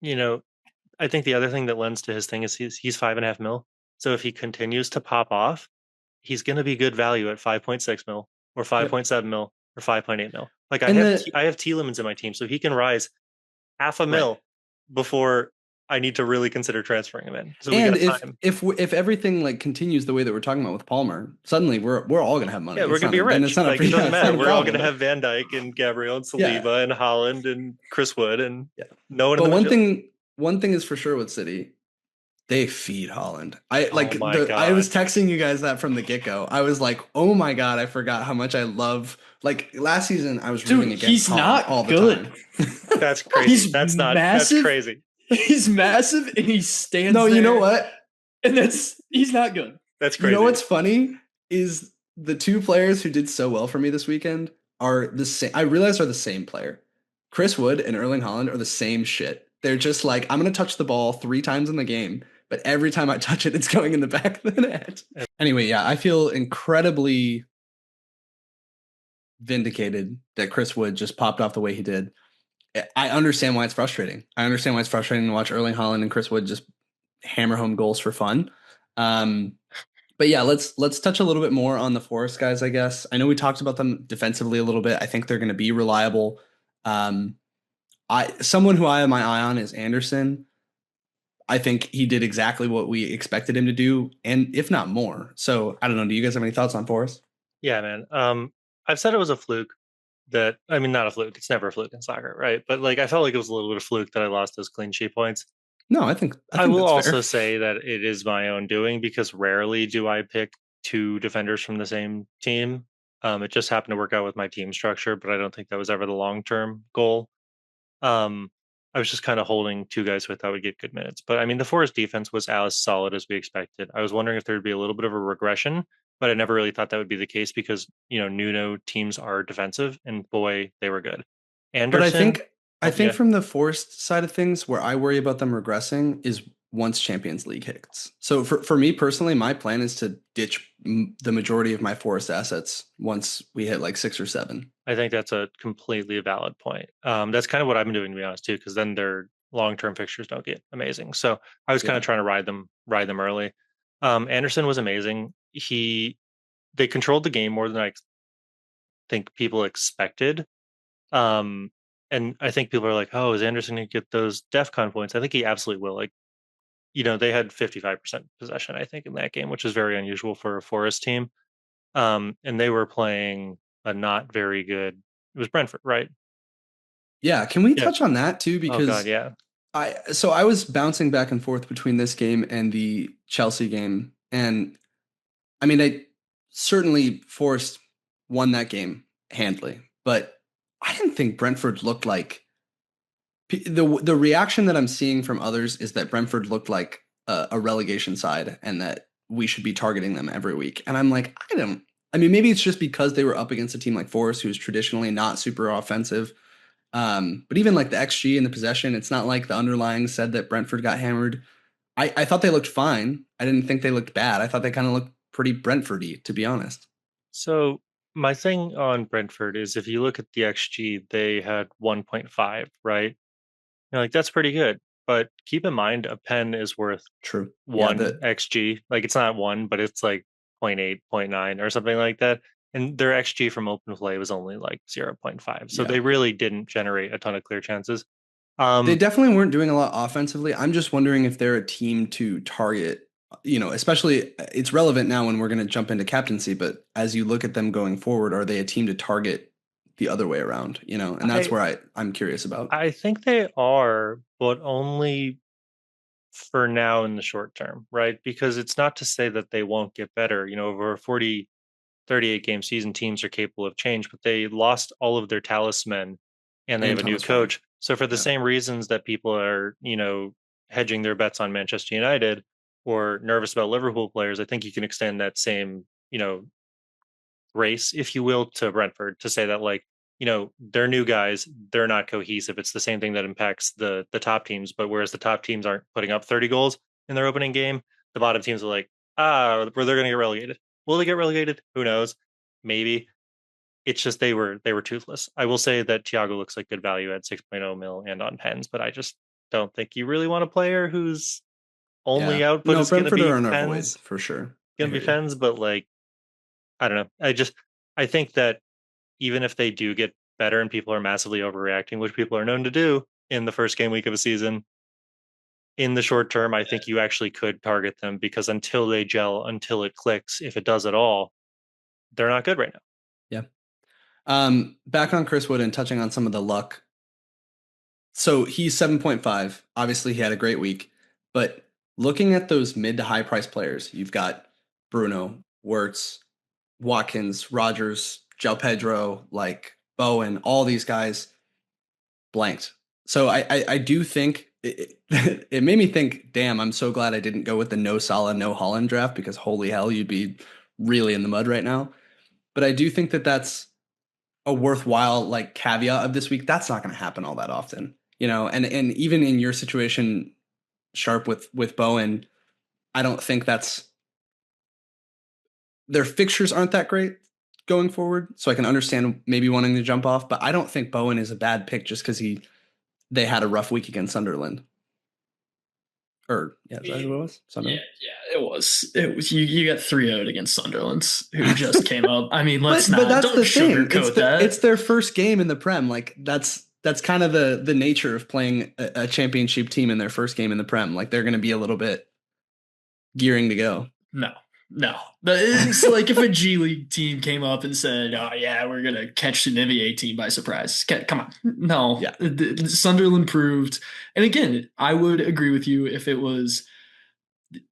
I think the other thing that lends to his thing is he's 5.5 mil. So if he continues to pop off, he's going to be good value at 5.6 mil or 5.7 mil or 5.8 mil. Like I have Tielemans in my team, so he can rise half a mil before I need to really consider transferring him in. So and if everything like continues the way that we're talking about with Palmer, suddenly we're all gonna have money. Yeah, we're gonna be rich. It doesn't matter. We're all gonna have Van Dijk and Gabriel and Saliba and Haaland and Chris Wood and no one. But one thing is for sure with City, they feed Haaland. I was texting you guys that from the get-go. I was like, oh my God, I forgot how much I love. Like last season, I was rooting against Haaland all the time. That's crazy. That's crazy. He's massive and he stands there. No, you know what? And he's not good. That's crazy. You know what's funny is the two players who did so well for me this weekend are the same. I realize are the same player. Chris Wood and Erling Haaland are the same shit. They're just like, I'm going to touch the ball 3 times in the game, but every time I touch it, it's going in the back of the net. Anyway, yeah, I feel incredibly vindicated that Chris Wood just popped off the way he did. I understand why it's frustrating. I understand why it's frustrating to watch Erling Haaland and Chris Wood just hammer home goals for fun. But yeah, let's touch a little bit more on the Forest guys, I guess. I know we talked about them defensively a little bit. I think they're going to be reliable. Someone who I have my eye on is Anderson. I think he did exactly what we expected him to do, and if not more. So I don't know. Do you guys have any thoughts on Forest? Yeah, man. I've said it was a fluke. Not a fluke. It's never a fluke in soccer, right? But like, I felt like it was a little bit of fluke that I lost those clean sheet points. No, I think I will also say that it is my own doing, because rarely do I pick 2 defenders from the same team. It just happened to work out with my team structure, but I don't think that was ever the long-term goal. I was just kind of holding 2 guys who I thought would get good minutes. But I mean, the Forest defense was as solid as we expected. I was wondering if there'd be a little bit of a regression, but I never really thought that would be the case, because Nuno teams are defensive, and boy, they were good. Anderson, but I think from the Forest side of things, where I worry about them regressing is once Champions League hits. So for me personally, my plan is to ditch the majority of my Forest assets once we hit like 6 or 7. I think that's a completely valid point. That's kind of what I've been doing, to be honest, too, because then their long-term fixtures don't get amazing. So I was kind of trying to ride them early. Anderson was amazing. They controlled the game more than think people expected. And I think people are like, oh, is Anderson going to get those DEFCON points? I think he absolutely will. Like, they had 55% possession, I think, in that game, which is very unusual for a Forest team. And they were playing a not very good. It was Brentford, right? Yeah, can we Yeah. touch on that too? Oh God, Because yeah. I was bouncing back and forth between this game and the Chelsea game, and I mean, I certainly Forrest won that game handily, but I didn't think Brentford looked like the reaction that I'm seeing from others is that Brentford looked like a relegation side and that we should be targeting them every week. And I'm like, I don't. I mean, maybe it's just because they were up against a team like Forest, who's traditionally not super offensive. But even like the XG and the possession, it's not like the underlying said that Brentford got hammered. I thought they looked fine. I didn't think they looked bad. I thought they kind of looked pretty Brentfordy, to be honest. So my thing on Brentford is if you look at the XG, they had 1.5, right? You're like, that's pretty good. But keep in mind, a pen is worth True. Yeah. one XG. Like it's not one, but it's like 0.8, 0.9 or something like that. And their XG from open play was only like 0.5. So Yeah. they really didn't generate a ton of clear chances. They definitely weren't doing a lot offensively. I'm just wondering if they're a team to target, especially it's relevant now when we're going to jump into captaincy, but as you look at them going forward, are they a team to target the other way around, And that's I where I'm curious about. I think they are, but only for now in the short term, right? Because it's not to say that they won't get better. Over a 38 game season, teams are capable of change, but they lost all of their talisman and they have And a new Thomas Frank. coach. So for the Yeah. same reasons that people are, hedging their bets on Manchester United or nervous about Liverpool players, I think you can extend that same, race, if you will, to Brentford to say that like, they're new guys, they're not cohesive. It's the same thing that impacts the top teams, but whereas the top teams aren't putting up 30 goals in their opening game, the bottom teams are like, where they're going to get relegated. Will they get relegated? Who knows? Maybe. It's just they were toothless. I will say that Thiago looks like good value at 6.0 mil and on pens, but I just don't think you really want a player whose only Yeah. output No, is going to Brentford be are in our void pens. for sure. I Going to hear be you. pens, but like I don't know. I think that even if they do get better and people are massively overreacting, which people are known to do in the first game week of a season, in the short term, I think you actually could target them because until they gel, until it clicks, if it does at all, they're not good right now. Yeah. Back on Chris Wood and touching on some of the luck. So he's 7.5. Obviously, he had a great week. But looking at those mid to high price players, you've got Bruno, Wirtz, Watkins, Rogers, João Pedro, like Bowen, all these guys blanked. So I do think it made me think, damn, I'm so glad I didn't go with the no Salah, no Holland draft because holy hell, you'd be really in the mud right now. But I do think that that's a worthwhile like caveat of this week. That's not going to happen all that often, and even in your situation, Sharp with Bowen, I don't think that's their fixtures aren't that great going forward. So I can understand maybe wanting to jump off, but I don't think Bowen is a bad pick just because they had a rough week against Sunderland. Or yeah, is that who it was? Yeah, Sunderland? yeah, it was. It was you got 3-0'd against Sunderland, who just came up. I mean, let's But not that's don't the thing. sugarcoat that. It's their first game in the Prem. Like that's kind of the nature of playing a championship team in their first game in the Prem. Like they're going to be a little bit gearing to go. No, no. It's like if a G League team came up and said, "Oh yeah, we're gonna catch an NBA team by surprise." Come on, no. Yeah. Sunderland proved, and again, I would agree with you if it was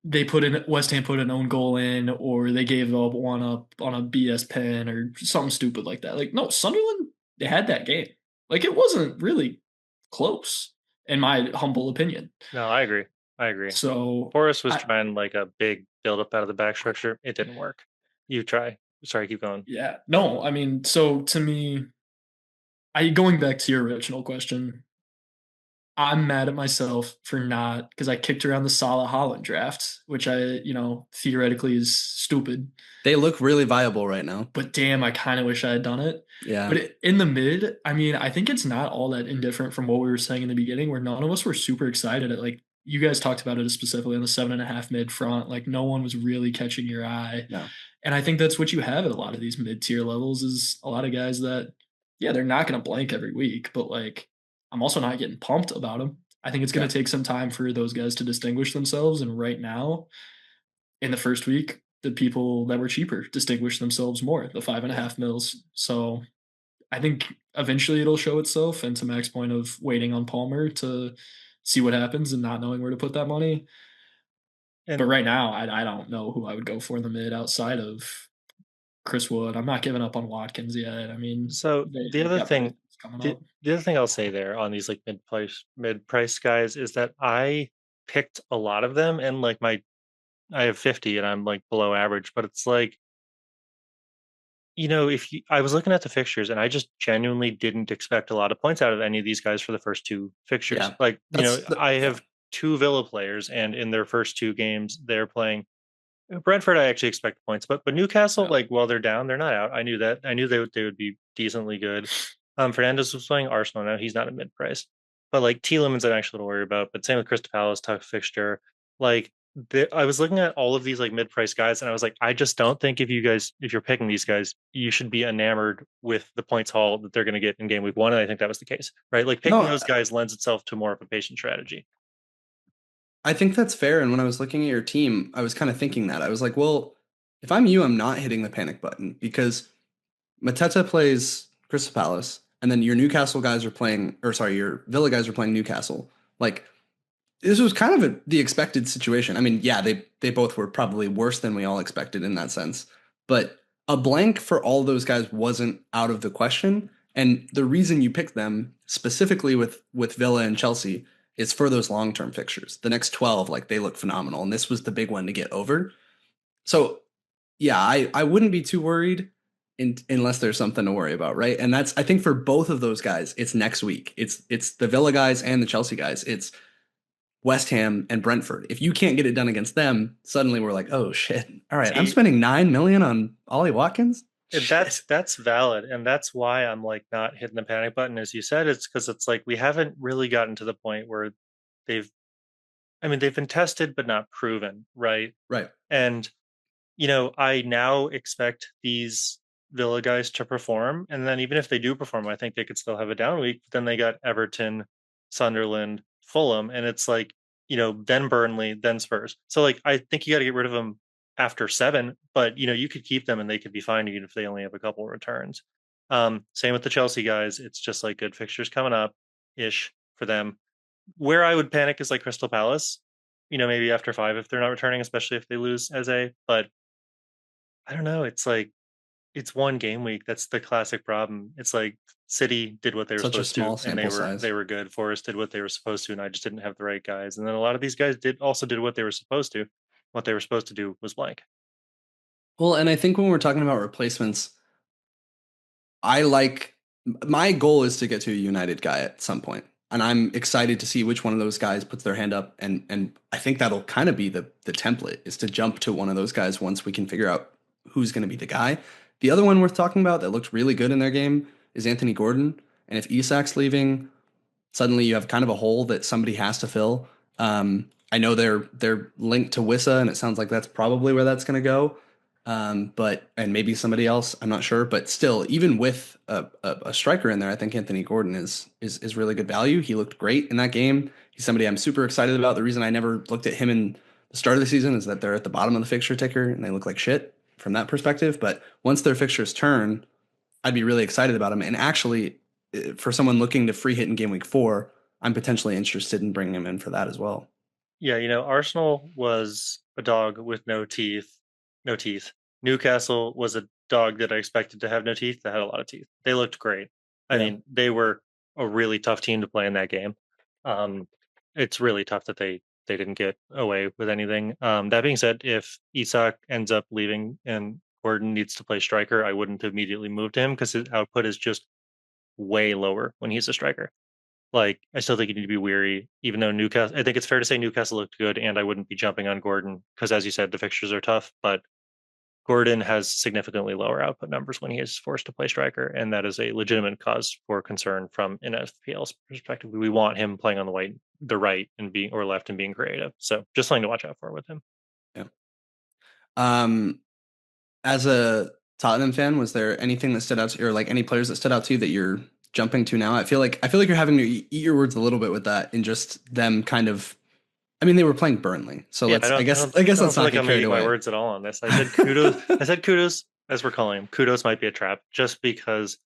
they put in West Ham put an own goal in, or they gave up one up on a BS pen or something stupid like that. Like no, Sunderland they had that game. Like it wasn't really close, in my humble opinion. No, I agree. I agree. So Forrest was I, trying like a big build up out of the back structure. It didn't work. You try. Sorry, keep going. yeah, no, I mean, so to me, I going back to your original question, I'm mad at myself for not because I kicked around the Salah Holland draft, which theoretically is stupid. They look really viable right now. But damn, I kind of wish I had done it. Yeah. But in the mid, I mean, I think it's not all that indifferent from what we were saying in the beginning, where none of us were super excited at like you guys talked about it specifically on the 7.5 mid front. Like no one was really catching your eye. No. And I think that's what you have at a lot of these mid-tier levels is a lot of guys that, yeah, they're not going to blank every week, but like I'm also not getting pumped about them. I think it's going Yeah. to take some time for those guys to distinguish themselves. And right now, in the first week, the people that were cheaper distinguished themselves more, the five and a Yeah. half mils. So I think eventually it'll show itself. And to Mac's point of waiting on Palmer to see what happens and not knowing where to put that money. But And right now, I don't know who I would go for in the mid outside of Chris Wood. I'm not giving up on Watkins yet. I mean, so the they've other got better thing, things coming the, up. the other thing I'll say there on these like mid price guys is that I picked a lot of them, and like I have 50 and I'm like below average, but it's like, if I was looking at the fixtures and I just genuinely didn't expect a lot of points out of any of these guys for the first two fixtures. Yeah. Like, I Yeah. have two Villa players, and in their first two games, they're playing Brentford. I actually expect points, but Newcastle, Yeah. like while they're down, they're not out. I knew that. I knew they would be decently good. Fernandez was playing Arsenal now. He's not a mid price, but like Tielemans, I'm actually to worry about. But same with Crystal Palace, tough fixture. Like I was looking at all of these like mid price guys, and I was like, I just don't think if you're picking these guys, you should be enamored with the points haul that they're going to get in game week one. And I think that was the case, right? Like picking No, those guys lends itself to more of a patient strategy. I think that's fair. And when I was looking at your team, I was kind of thinking that. I was like, well, if I'm you, I'm not hitting the panic button because Mateta plays Crystal Palace, and then your Newcastle guys are playing, or sorry, your Villa guys are playing Newcastle. Like this was kind of the expected situation. I mean, yeah, they both were probably worse than we all expected in that sense, but a blank for all those guys wasn't out of the question. And the reason you picked them specifically with Villa and Chelsea is for those long term fixtures. The next 12, like they look phenomenal, and this was the big one to get over. So yeah, I wouldn't be too worried unless there's something to worry about, right? And that's I think for both of those guys, it's next week. It's the Villa guys and the Chelsea guys. It's West Ham and Brentford. If you can't get it done against them, suddenly we're like, oh shit. All right, I'm See, spending 9 million on Ollie Watkins. that's Shit. that's valid, and that's why I'm like not hitting the panic button, as you said. It's because it's like we haven't really gotten to the point where they've they've been tested but not proven, right? Right. And I now expect these Villa guys to perform, and then even if they do perform, I think they could still have a down week. But then they got Everton, Sunderland, Fulham, and it's like then Burnley, then Spurs. So like I think you got to get rid of them after seven, but you could keep them and they could be fine even if they only have a couple of returns. Same with the Chelsea guys. It's just like good fixtures coming up ish for them. Where I would panic is like Crystal Palace. Maybe after five if they're not returning, especially if they lose as a. But I don't know. It's like it's one game week. That's the classic problem. It's like City did what they were Such a supposed to, small and they sample were size. they were good. Forest did what they were supposed to, and I just didn't have the right guys. And then a lot of these guys did what they were supposed to. What they were supposed to do was blank. Well, and I think when we're talking about replacements, I like my goal is to get to a United guy at some point. And I'm excited to see which one of those guys puts their hand up. And I think that'll kind of be the template is to jump to one of those guys once we can figure out who's going to be the guy. The other one worth talking about that looked really good in their game is Anthony Gordon. And if Isak's leaving, suddenly you have kind of a hole that somebody has to fill. I know they're linked to Wissa, and it sounds like that's probably where that's going to go. But and maybe somebody else, I'm not sure. But still, even with a striker in there, I think Anthony Gordon is really good value. He looked great in that game. He's somebody I'm super excited about. The reason I never looked at him in the start of the season is that they're at the bottom of the fixture ticker and they look like shit from that perspective. But once their fixtures turn, I'd be really excited about him. And actually, for someone looking to free hit in game week 4, I'm potentially interested in bringing him in for that as well. Yeah, Arsenal was a dog with no teeth, no teeth. Newcastle was a dog that I expected to have no teeth that had a lot of teeth. They looked great. I Yeah. mean, they were a really tough team to play in that game. Um, it's really tough that they didn't get away with anything. That being said, if Isak ends up leaving and Gordon needs to play striker, I wouldn't immediately move to him because his output is just way lower when he's a striker. Like, I still think you need to be weary, even though Newcastle, I think it's fair to say Newcastle looked good, and I wouldn't be jumping on Gordon because, as you said, the fixtures are tough. But Gordon has significantly lower output numbers when he is forced to play striker, and that is a legitimate cause for concern from an FPL's perspective. We want him playing on the right, and being or left and being creative. So, just something to watch out for with him. Yeah. Um, As a Tottenham fan, was there anything that stood out to you, or like any players that stood out to you that you're jumping to now? I feel like you're having to eat your words a little bit with that, in just them kind of. I mean, they were playing Burnley, so Yeah, let's. I guess I don't let's feel not like get I'm carried eating my away. words at all on this. I said kudos. I said kudos, as we're calling him. Kudos might be a trap, just because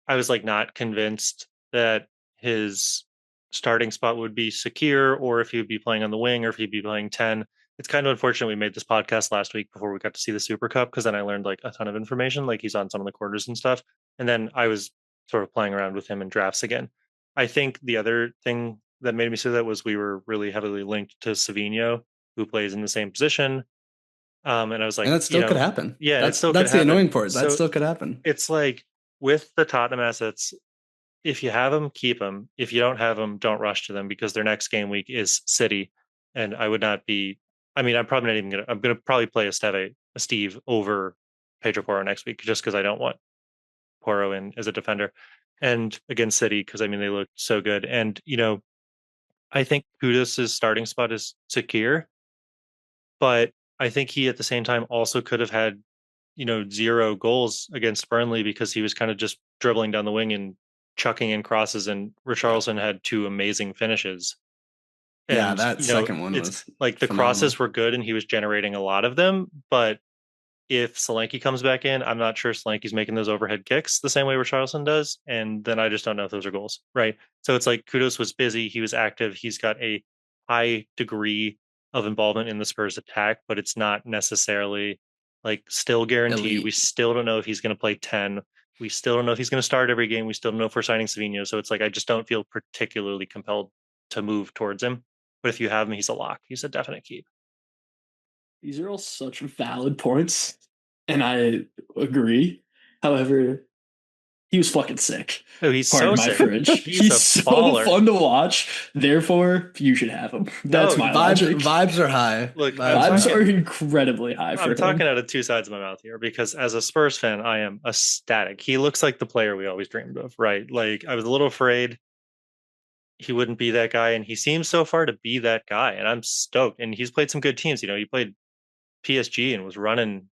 I was like not convinced that his starting spot would be secure, or if he would be playing on the wing, or if he'd be playing 10. It's kind of unfortunate we made this podcast last week before we got to see the Super Cup, because then I learned like a ton of information, like he's on some of the quarters and stuff. And then I was sort of playing around with him in drafts again. I think the other thing that made me say that was we were really heavily linked to Savino, who plays in the same position. And I was And like, that still could happen. yeah, it That's still could that's the happen. annoying part. That So still could happen. it's like with the Tottenham assets, if you have them, keep them. If you don't have them, don't rush to them, because their next game week is City, and I would not be. I mean, I'm probably not even gonna. I'm gonna probably play a Steve over Pedro Porro next week, just because I don't want Porro in as a defender, and against City, because I mean they look so good, and I think Kudus' starting spot is secure, but I think he at the same time also could have had 0 goals against Burnley, because he was kind of just dribbling down the wing and chucking in crosses, and Yeah, Richarlison had 2 amazing finishes. yeah. And That second one it's was like the phenomenal. crosses were good and he was generating a lot of them, but if Solanke comes back in, I'm not sure Solanke's making those overhead kicks the same way Richarlison does, and then I just don't know if those are goals, right? So it's like Kudos was busy, he was active, he's got a high degree of involvement in the Spurs attack, but it's not necessarily like still guaranteed. We Elite. still don't know if he's going to play 10. We still don't know if he's going to start every game. We still don't know if we're signing Savino. So it's like I just don't feel particularly compelled to move towards him. But if you have him, he's a lock. He's a definite keep. These are all such valid points, and I agree. However, he was fucking sick. Oh, he's so Pardon my sick. French. He's He's a so baller. fun to watch. Therefore, you should have him. That's No, my Vibes logic. vibes are high. look, I'm Vibes are Vibes high. are talking incredibly high for I'm talking him. out of two sides of my mouth here, because as a Spurs fan, I am ecstatic. He looks like the player we always dreamed of, right? Like I was a little afraid he wouldn't be that guy, and he seems so far to be that guy, and I'm stoked. And he's played some good teams. He played PSG and was running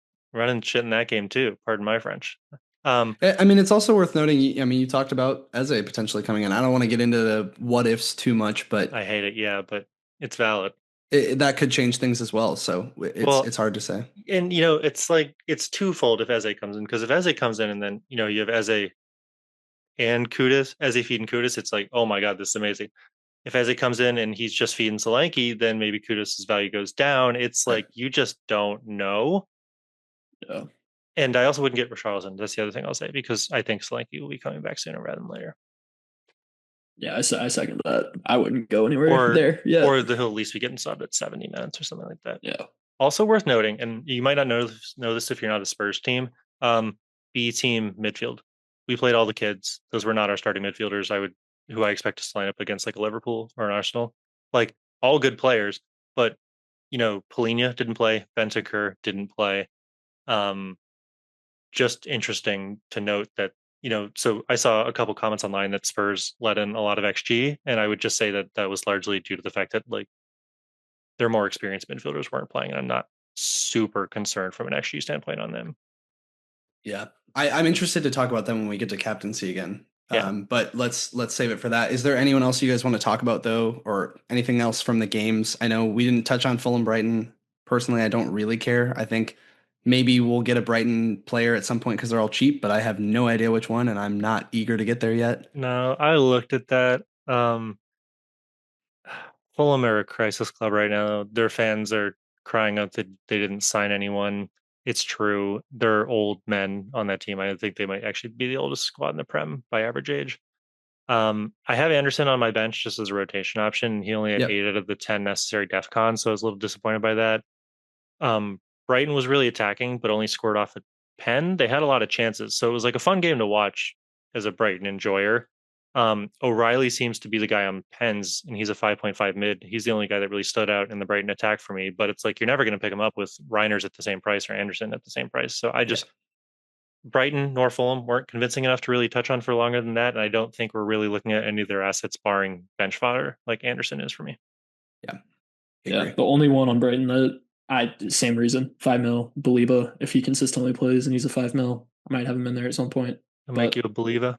shit in that game too. Pardon my French. Um, I mean, it's also worth noting. I mean, you talked about Eze potentially coming in. I don't want to get into the what ifs too much, but I hate it, yeah, but it's valid. that could change things as well. So it's Well, it's hard to say. and it's like it's twofold if Eze comes in, because if Eze comes in and then you have Eze and Kudus, Eze feeding Kudus, it's like, oh my god, this is amazing. If Eze comes in and he's just feeding Solanke, then maybe Kudus' value goes down. It's Right. like you just don't know. Yeah, And I also wouldn't get Richarlison. That's the other thing I'll say, because I think Solanke will be coming back sooner rather than later. yeah, I second that. I wouldn't go anywhere Or there yet. or he'll at least be getting subbed at 70 minutes or something like that. Yeah, Also worth noting, and you might not know this if you're not a Spurs team, B team midfield. We played all the kids. Those were not our starting midfielders. Who I expect to line up against like a Liverpool or an Arsenal. Like all good players, but Polina didn't play, Bentancur didn't play. Um, just interesting to note that so I saw a couple comments online that Spurs let in a lot of XG, and I would just say that that was largely due to the fact that like their more experienced midfielders weren't playing, and I'm not super concerned from an XG standpoint on them. Yeah, I'm interested to talk about them when we get to captaincy again. Yeah, But let's save it for that. Is there anyone else you guys want to talk about though, or anything else from the games? I know we didn't touch on Fulham Brighton. Personally, I don't really care. I think maybe we'll get a Brighton player at some point because they're all cheap, but I have no idea which one, and I'm not eager to get there yet. no, I looked at that. Fulham are a crisis club right now. Their fans are crying out that they didn't sign anyone. It's true. They're old men on that team. I think they might actually be the oldest squad in the Prem by average age. I have Anderson on my bench just as a rotation option. He only had Yep. 8 out of the 10 necessary DEFCON, so I was a little disappointed by that. Brighton was really attacking, but only scored off a pen. They had a lot of chances, so it was like a fun game to watch as a Brighton enjoyer. O'Reilly seems to be the guy on pens, and he's a 5.5 mid. He's the only guy that really stood out in the Brighton attack for me. But it's like you're never going to pick him up with Reiners at the same price or Anderson at the same price. So I Yeah. just Brighton nor Fulham weren't convincing enough to really touch on for longer than that, and I don't think we're really looking at any of their assets barring bench fodder like Anderson is for me. Yeah. I yeah. agree. The only one on Brighton that Same reason. 5 mil. Baliba, if he consistently plays and he's a 5 mil, I might have him in there at some point. I'll make But you a believer.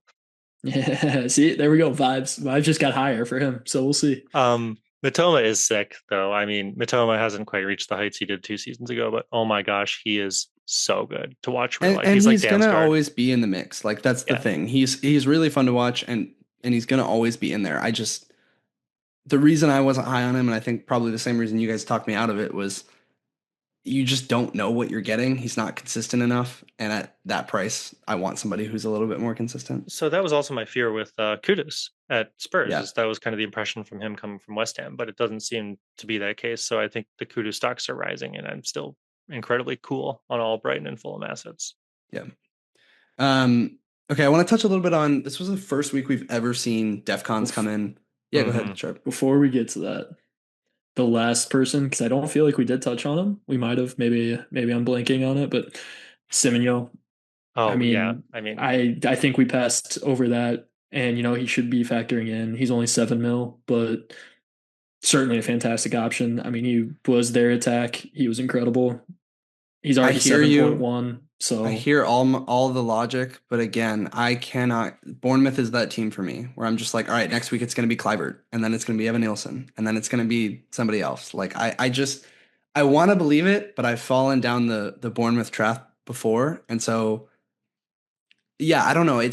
yeah, see, there we go. Vibes just got higher for him. So we'll see. Matoma is sick though. I mean, Matoma hasn't quite reached the heights he did 2 seasons ago, but oh my gosh, he is so good to watch real life. And He's like he's gonna Damsgaard. always be in the mix. Like that's the Yeah. thing. He's really fun to watch, and he's gonna always be in there. The reason I wasn't high on him, and I think probably the same reason you guys talked me out of it, was you just don't know what you're getting. He's not consistent enough, and at that price, I want somebody who's a little bit more consistent. So that was also my fear with Kudus at Spurs. Yeah. Is that was kind of the impression from him coming from West Ham, but it doesn't seem to be that case. So I think the Kudus stocks are rising, and I'm still incredibly cool on all Brighton and Fulham assets. Yeah. Okay, I want to touch a little bit on this. Was the first week we've ever seen DEFCONs come in. Yeah, go ahead, Sharp. Before we get to that, the last person, because I don't feel like we did touch on him. We might have. Maybe I'm blanking on it, but Semenyo. Oh, I mean, yeah. I mean, I think we passed over that, and he should be factoring in. He's only 7 mil, but certainly a fantastic option. I mean, he was their attack. He was incredible. He's already 7.1. So I hear all the logic, but again, I cannot. Bournemouth is that team for me where I'm just like, all right, next week it's going to be Kluivert, and then it's going to be Evan Nielsen, and then it's going to be somebody else. Like I want to believe it, but I've fallen down the Bournemouth trap before, and so yeah, I don't know.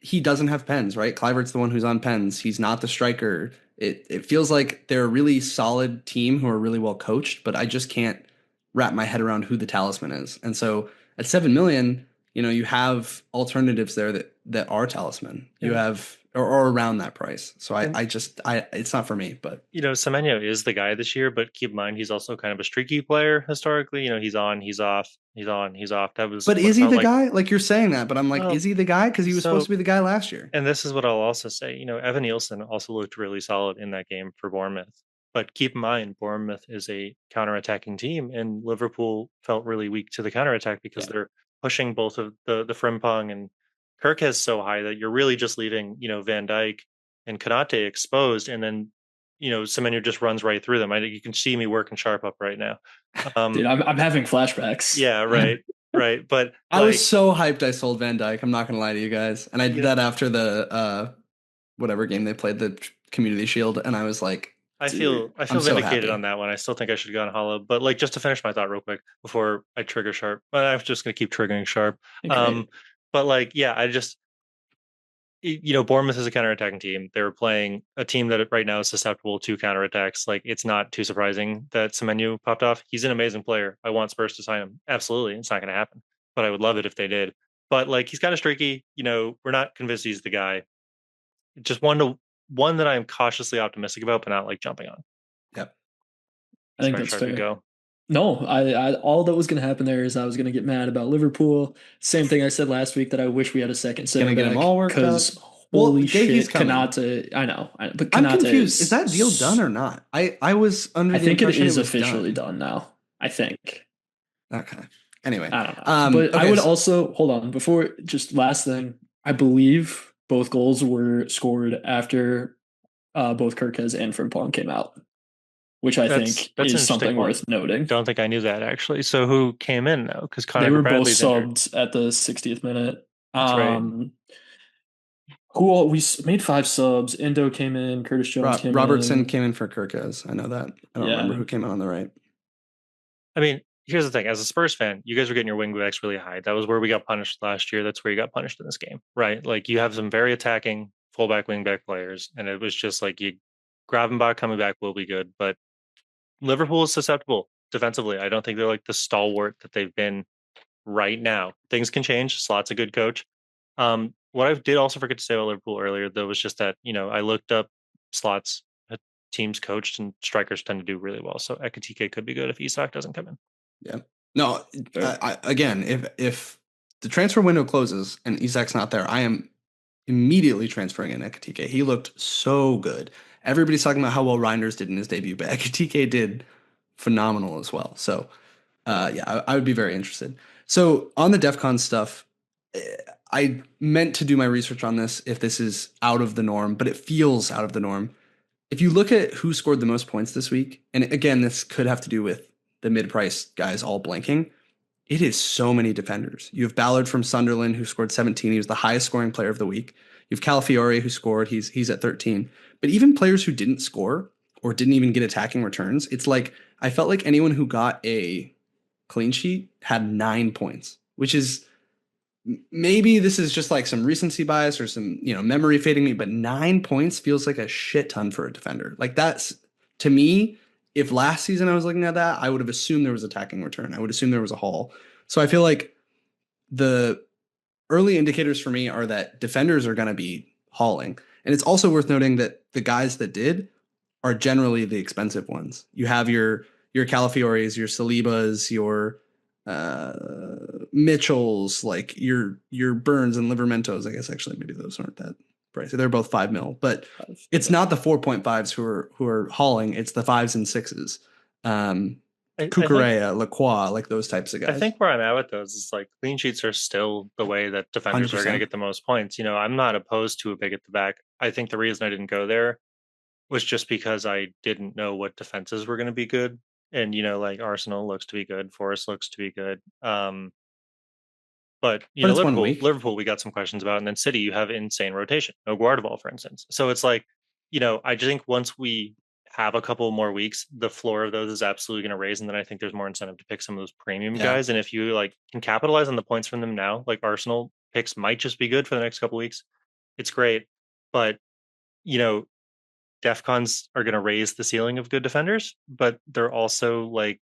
He doesn't have pens, right? Kluivert's the one who's on pens. He's not the striker. It feels like they're a really solid team who are really well coached, but I just can't wrap my head around who the talisman is. And so at 7 million, you have alternatives there that are talisman. You have or around that price. So I it's not for me, but Semenyo is the guy this year, but keep in mind he's also kind of a streaky player historically. He's on, he's off, he's on, he's off. But is he the guy? Like you're saying that, but I'm like, is he the guy? Because he was supposed to be the guy last year. And this is what I'll also say. Evan Nielsen also looked really solid in that game for Bournemouth. But keep in mind, Bournemouth is a counterattacking team, and Liverpool felt really weak to the counterattack because they're pushing both of the Frimpong and Kirk so high that you're really just leaving, Van Dijk and Konate exposed, and then, Semenyo just runs right through them. You can see me working Sharpe up right now. Dude, I'm having flashbacks. Yeah, right. Right. But I was so hyped I sold Van Dijk. I'm not going to lie to you guys. And I did that after the whatever game they played, the Community Shield, and I was like, I feel vindicated on that one. I still think I should have gone hollow. But just to finish my thought real quick before I trigger Sharpe, I'm just going to keep triggering Sharpe. But I just, Bournemouth is a counterattacking team. They're playing a team that right now is susceptible to counterattacks. It's not too surprising that Semenyo popped off. He's an amazing player. I want Spurs to sign him. Absolutely. It's not going to happen, but I would love it if they did. But he's kind of streaky. We're not convinced he's the guy. Just one that I'm cautiously optimistic about, but not jumping on. Yep. I think that's fair. Go. No, I all that was going to happen there is I was going to get mad about Liverpool. Same thing I said last week that I wish we had a second center back because holy shit, Konate. I know, but Konate I'm confused. Is that deal done or not? I was under. I think it is officially done now. I think. Okay. Anyway, I don't know. But I would also hold on before. Just last thing, I believe both goals were scored after both Kirkes and Frimpong came out, which I think is something worth noting. Don't think I knew that actually. So who came in though? Because they were both subbed at the 60th minute. Right. We made 5 subs. Indo came in. Curtis Jones came in. Robertson came in for Kirkes. I know that. I don't remember who came in on the right. I mean, here's the thing. As a Spurs fan, you guys were getting your wing backs really high. That was where we got punished last year. That's where you got punished in this game, right? You have some very attacking fullback, wingback players, and it was just you Gravenbach coming back will be good, but Liverpool is susceptible defensively. I don't think they're the stalwart that they've been right now. Things can change. Slot's a good coach. What I did also forget to say about Liverpool earlier, though, was just that, I looked up Slot's teams coached and strikers tend to do really well. So Ekitike could be good if Isak doesn't come in. Yeah. No, again, if the transfer window closes and Isak's not there, I am immediately transferring in Ekitike. He looked so good. Everybody's talking about how well Reinders did in his debut, but Ekitike did phenomenal as well. So, I would be very interested. So on the DEFCON stuff, I meant to do my research on this if this is out of the norm, but it feels out of the norm. If you look at who scored the most points this week, and again, this could have to do with the mid-price guys all blinking, it is so many defenders. You have Ballard from Sunderland who scored 17. He was the highest scoring player of the week. You have Calafiore who scored. He's at 13. But even players who didn't score or didn't even get attacking returns, it's like I felt like anyone who got a clean sheet had 9 points, which is maybe this is just like some recency bias or some, memory fading me, but 9 points feels like a shit ton for a defender. Like that's to me, if last season I was looking at that, I would have assumed there was attacking return. I would assume there was a haul. So I feel like the early indicators for me are that defenders are going to be hauling. And it's also worth noting that the guys that did are generally the expensive ones. You have your Calafiores, your Salibas, your Mitchells, like your Burns and Livermentos. I guess actually maybe those aren't that pricey. They're both 5 mil, but it's not the 4.5s who are hauling. It's the 5s and 6s. Cucurella, Lacroix, like those types of guys. I think where I'm at with those is like clean sheets are still the way that defenders 100%. are going to get the most points. I'm not opposed to a big at the back. I think the reason I didn't go there was just because I didn't know what defenses were going to be good. And, like Arsenal looks to be good. Forest looks to be good. But it's 1 week. Liverpool, we got some questions about. And then City, you have insane rotation. No Guardiola, for instance. So it's like, I just think once we have a couple more weeks, the floor of those is absolutely going to raise. And then I think there's more incentive to pick some of those premium guys. And if you can capitalize on the points from them now, like Arsenal picks might just be good for the next couple weeks. It's great. But, DEFCONs are going to raise the ceiling of good defenders, but they're also like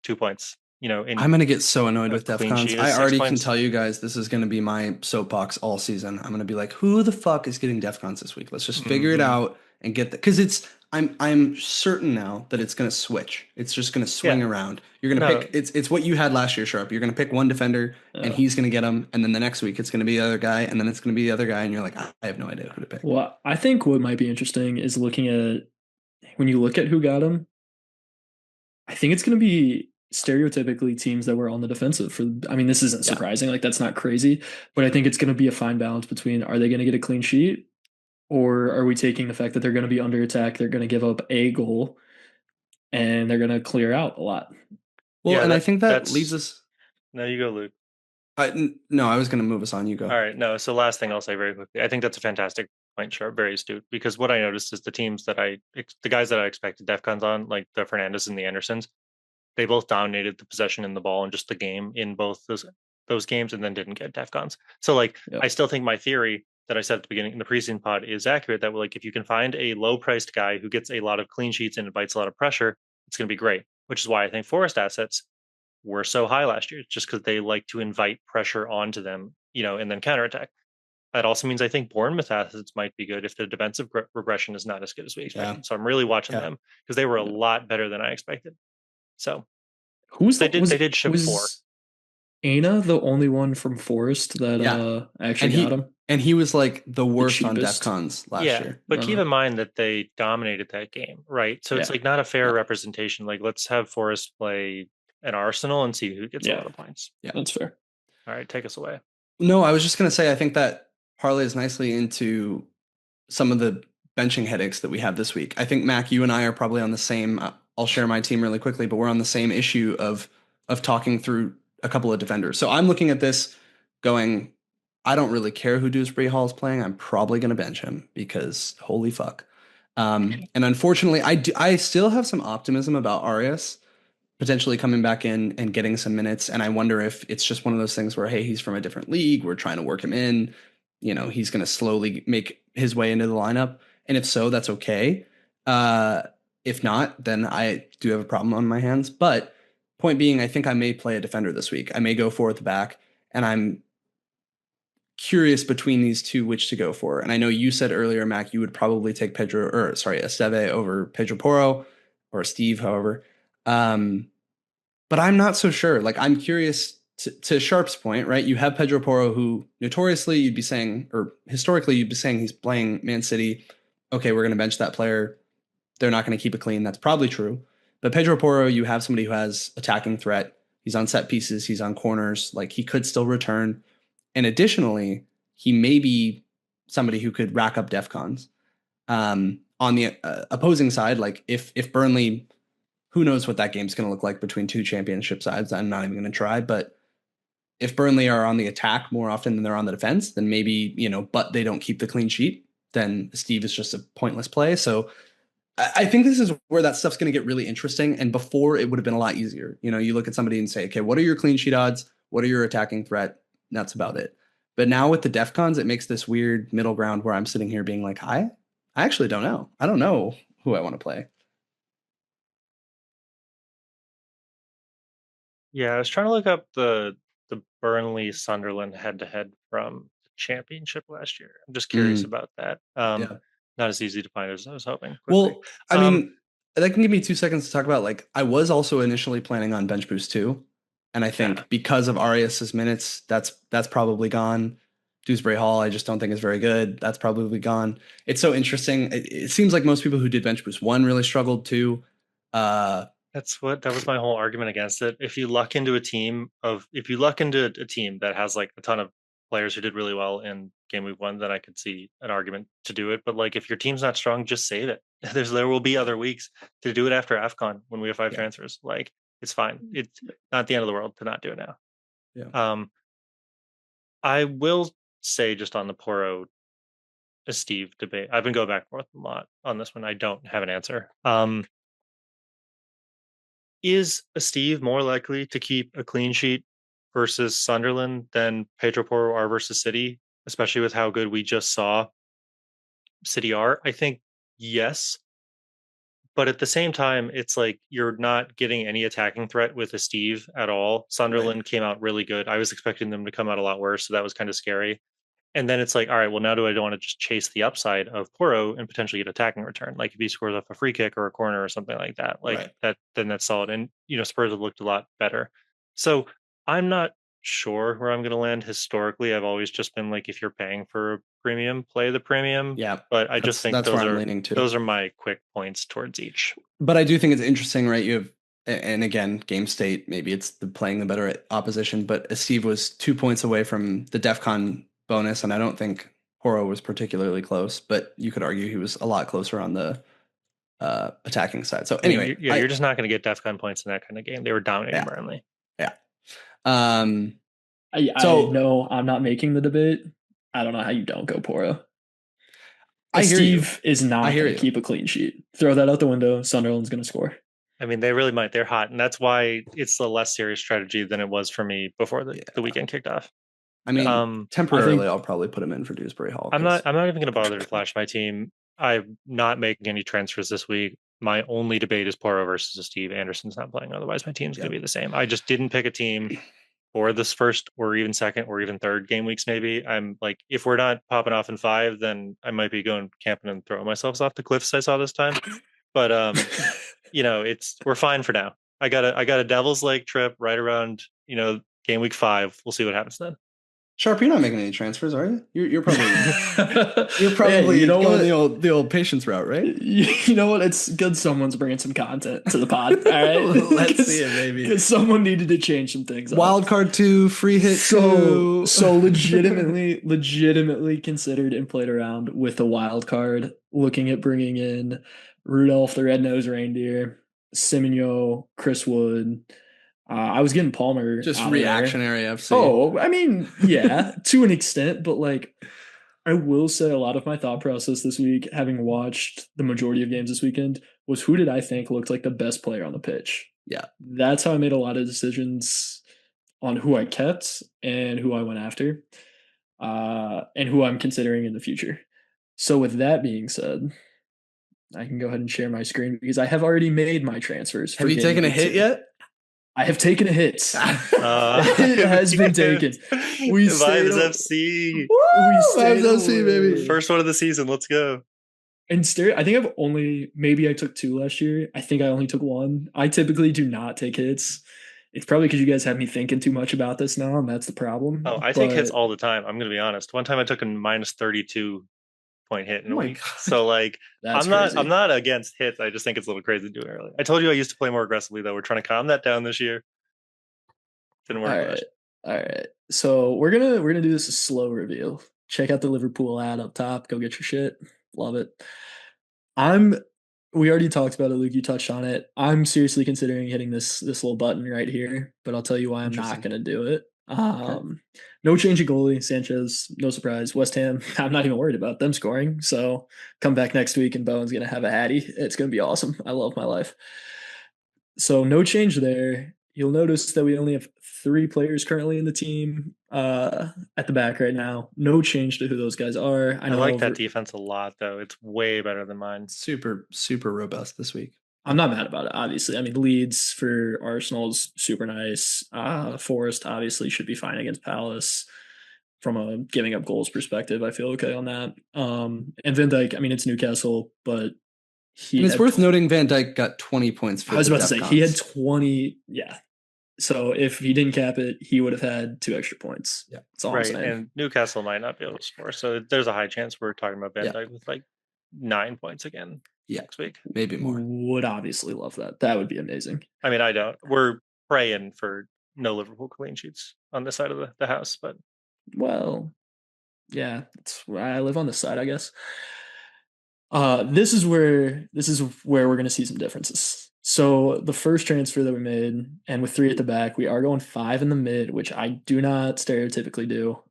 2 points. I'm going to get so annoyed with DEFCONs. I already can points. tell you guys this is going to be my soapbox all season. I'm going to be like, who the fuck is getting DEFCONs this week? Let's just figure it out and get that, because I'm certain now that it's going to switch. It's just going to swing around. You're going to pick. It's what you had last year, Sharpe. You're going to pick one defender and he's going to get him, and then the next week it's going to be the other guy, and then it's going to be the other guy, and you're like, I have no idea who to pick. Well, I think what might be interesting is looking at when you look at who got him. I think it's going to be stereotypically teams that were on the defensive. This isn't surprising. Like that's not crazy, but I think it's going to be a fine balance between are they going to get a clean sheet, or are we taking the fact that they're going to be under attack, they're going to give up a goal, and they're going to clear out a lot. Well, and I think that leads us. No, you go, Luke. No, I was going to move us on. You go. All right. No. So last thing I'll say very quickly. I think that's a fantastic point, Sharpe, very astute. Because what I noticed is the guys that I expected DEFCONs on, like the Fernandes and the Andersons, they both dominated the possession in the ball and just the game in both those games, and then didn't get DEFCONs. So I still think my theory that I said at the beginning in the preseason pod is accurate. That if you can find a low priced guy who gets a lot of clean sheets and invites a lot of pressure, it's going to be great. Which is why I think Forest assets were so high last year, just because they like to invite pressure onto them, and then counterattack. That also means I think Bournemouth assets might be good if the defensive regression is not as good as we expected. Yeah. So I'm really watching them because they were a lot better than I expected. So they did ship 4. Aina the only one from Forest that actually got him? And he was like the worst on DEFCONs last year. But keep in mind that they dominated that game, right? So it's not a fair representation. Like let's have Forest play an Arsenal and see who gets a lot of points. Yeah, that's fair. All right, take us away. No, I was just going to say, I think that parlays nicely into some of the benching headaches that we have this week. I think, Mac, you and I are probably on the same, I'll share my team really quickly, but we're on the same issue of talking through a couple of defenders. So I'm looking at this going, I don't really care who Dewsbury Hall is playing. I'm probably going to bench him because holy fuck. And unfortunately, I still have some optimism about Arias potentially coming back in and getting some minutes. And I wonder if it's just one of those things where, hey, he's from a different league. We're trying to work him in. He's going to slowly make his way into the lineup. And if so, that's okay. If not, then I do have a problem on my hands. But point being, I think I may play a defender this week. I may go for at the back, and I'm curious between these two which to go for. And I know you said earlier, Mac, you would probably take Esteve over Pedro Porro, or Steve, however. But I'm not so sure. Like, I'm curious to Sharpe's point, right? You have Pedro Porro, who notoriously you'd be saying, or historically you'd be saying he's playing Man City. Okay, we're going to bench that player. They're not going to keep it clean. That's probably true. But Pedro Porro, you have somebody who has attacking threat. He's on set pieces. He's on corners. Like, he could still return. And additionally, he may be somebody who could rack up DEFCONs. On the opposing side, like if Burnley who knows what that game's going to look like between two championship sides. I'm not even going to try, but if Burnley are on the attack more often than they're on the defense, then maybe, but they don't keep the clean sheet, then Steve is just a pointless play. So I think this is where that stuff's going to get really interesting. And before, it would have been a lot easier. You look at somebody and say, okay, what are your clean sheet odds? What are your attacking threat? That's about it. But now with the DEFCONs, it makes this weird middle ground where I'm sitting here being like, I actually don't know. I don't know who I want to play. Yeah, I was trying to look up the Burnley Sunderland head to head from the championship last year. I'm just curious about that. Yeah. Not as easy to find as I was hoping. Quickly. Well, I mean, that can give me 2 seconds to talk about. Like, I was also initially planning on bench boost too, and I think because of Arias's minutes, that's probably gone. Dewsbury Hall, I just don't think is very good. That's probably gone. It's so interesting. It seems like most people who did bench boost one really struggled too. That was my whole argument against it. If you luck into a team that has like a ton of players who did really well in game week 1, then I could see an argument to do it. But like, if your team's not strong, just save it. There will be other weeks to do it after AFCON when we have 5 transfers. Like, it's fine. It's not the end of the world to not do it now. Yeah. I will say, just on the Poro Steve debate, I've been going back and forth a lot on this one. I don't have an answer. Is Steve more likely to keep a clean sheet versus Sunderland than Pedro Porro are versus City, especially with how good we just saw City are? I think yes. But at the same time, it's like you're not getting any attacking threat with a Steve at all. Sunderland came out really good. I was expecting them to come out a lot worse, so that was kind of scary. And then it's like, all right, well, now do I don't want to just chase the upside of Poro and potentially get attacking return? Like if he scores off a free kick or a corner or something like that, then that's solid. And Spurs have looked a lot better. So I'm not sure where I'm going to land. Historically, I've always just been like, if you're paying for a premium, play the premium. Yeah, but I just think that's where I'm leaning to. Those are my quick points towards each. But I do think it's interesting, right? You have, and again, game state, maybe it's playing the better opposition, but Steve was 2 points away from the DEFCON bonus, and I don't think Horo was particularly close, but you could argue he was a lot closer on the attacking side. So anyway, you're just not going to get DEFCON points in that kind of game. They were dominating Burnley. Yeah. I know I'm not making the debate. I don't know how you don't go Poro. Steve is not going to keep a clean sheet. Throw that out the window. Sunderland's going to score. I mean, they really might. They're hot, and that's why it's a less serious strategy than it was for me before the weekend kicked off. I mean, temporarily, I'll probably put him in for Dewsbury Hall. I'm not even going to bother to flash my team. I'm not making any transfers this week. My only debate is Poro versus Steve. Anderson's not playing. Otherwise, my team's going to be the same. I just didn't pick a team for this first or even second or even third game weeks. Maybe I'm like, if we're not popping off in 5, then I might be going camping and throwing myself off the cliffs I saw this time. But we're fine for now. I got a Devil's Lake trip right around game week 5. We'll see what happens then. Sharpe, you're not making any transfers, are you? You're probably going the old patience route, right? You know what? It's good someone's bringing some content to the pod. All right, let's see it, maybe. Because someone needed to change some things. Wildcard 2, free hit 2. So legitimately considered and played around with a wild card, looking at bringing in Rudolph the Red-Nosed Reindeer, Semenyo, Chris Wood. I was getting Palmer. Just reactionary FC. Oh, I mean, yeah, to an extent, but like, I will say a lot of my thought process this week, having watched the majority of games this weekend, was who did I think looked like the best player on the pitch? Yeah. That's how I made a lot of decisions on who I kept and who I went after, and who I'm considering in the future. So with that being said, I can go ahead and share my screen because I have already made my transfers. Have you taken a hit yet? I have taken a hit. It has been taken. We Vibes FC. Vibes FC, baby. First one of the season. Let's go. And I think maybe I took 2 last year. I think I only took 1. I typically do not take hits. It's probably because you guys have me thinking too much about this now, and that's the problem. Oh, I take hits all the time. I'm going to be honest. One time I took a minus 32 point hit in a week. So like, I'm not against hits. I just think it's a little crazy to do it early. I told you I used to play more aggressively though. We're trying to calm that down this year. Didn't work. All right. So we're gonna do this a slow review. Check out the Liverpool ad up top. Go get your shit. Love it. I'm We already talked about it, Luke. You touched on it. I'm seriously considering hitting this little button right here, but I'll tell you why I'm not Interesting. going to do it. Okay. No change of goalie. Sanchez, no surprise. West Ham, I'm not even worried about them scoring. So come back next week and Bowen's going to have a hattie. It's going to be awesome. I love my life. So no change there. You'll notice that we only have 3 players currently in the team at the back right now. No change to who those guys are. I like that defense a lot, though. It's way better than mine. Super, super robust this week. I'm not mad about it, obviously. I mean, Leeds for Arsenal's super nice. Forest obviously should be fine against Palace from a giving up goals perspective. I feel okay on that. And Van Dijk, I mean, it's Newcastle, but and it's worth noting Van Dijk got 20 points for I was the about to say, Defcons. he had 20. Yeah. So if he didn't cap it, he would have had 2 extra points. Yeah. That's all Right, I'm saying. and Newcastle might not be able to score, so there's a high chance we're talking about Van Yeah. Dijk with like 9 points again next week. Maybe more. Would obviously love that. That would be amazing. I mean, I don't. We're praying for no Liverpool clean sheets on this side of the house, but Well, yeah, it's where I live on this side, I guess. This is where we're going to see some differences. So the first transfer that we made, and with 3 at the back, we are going 5 in the mid, which I do not stereotypically do.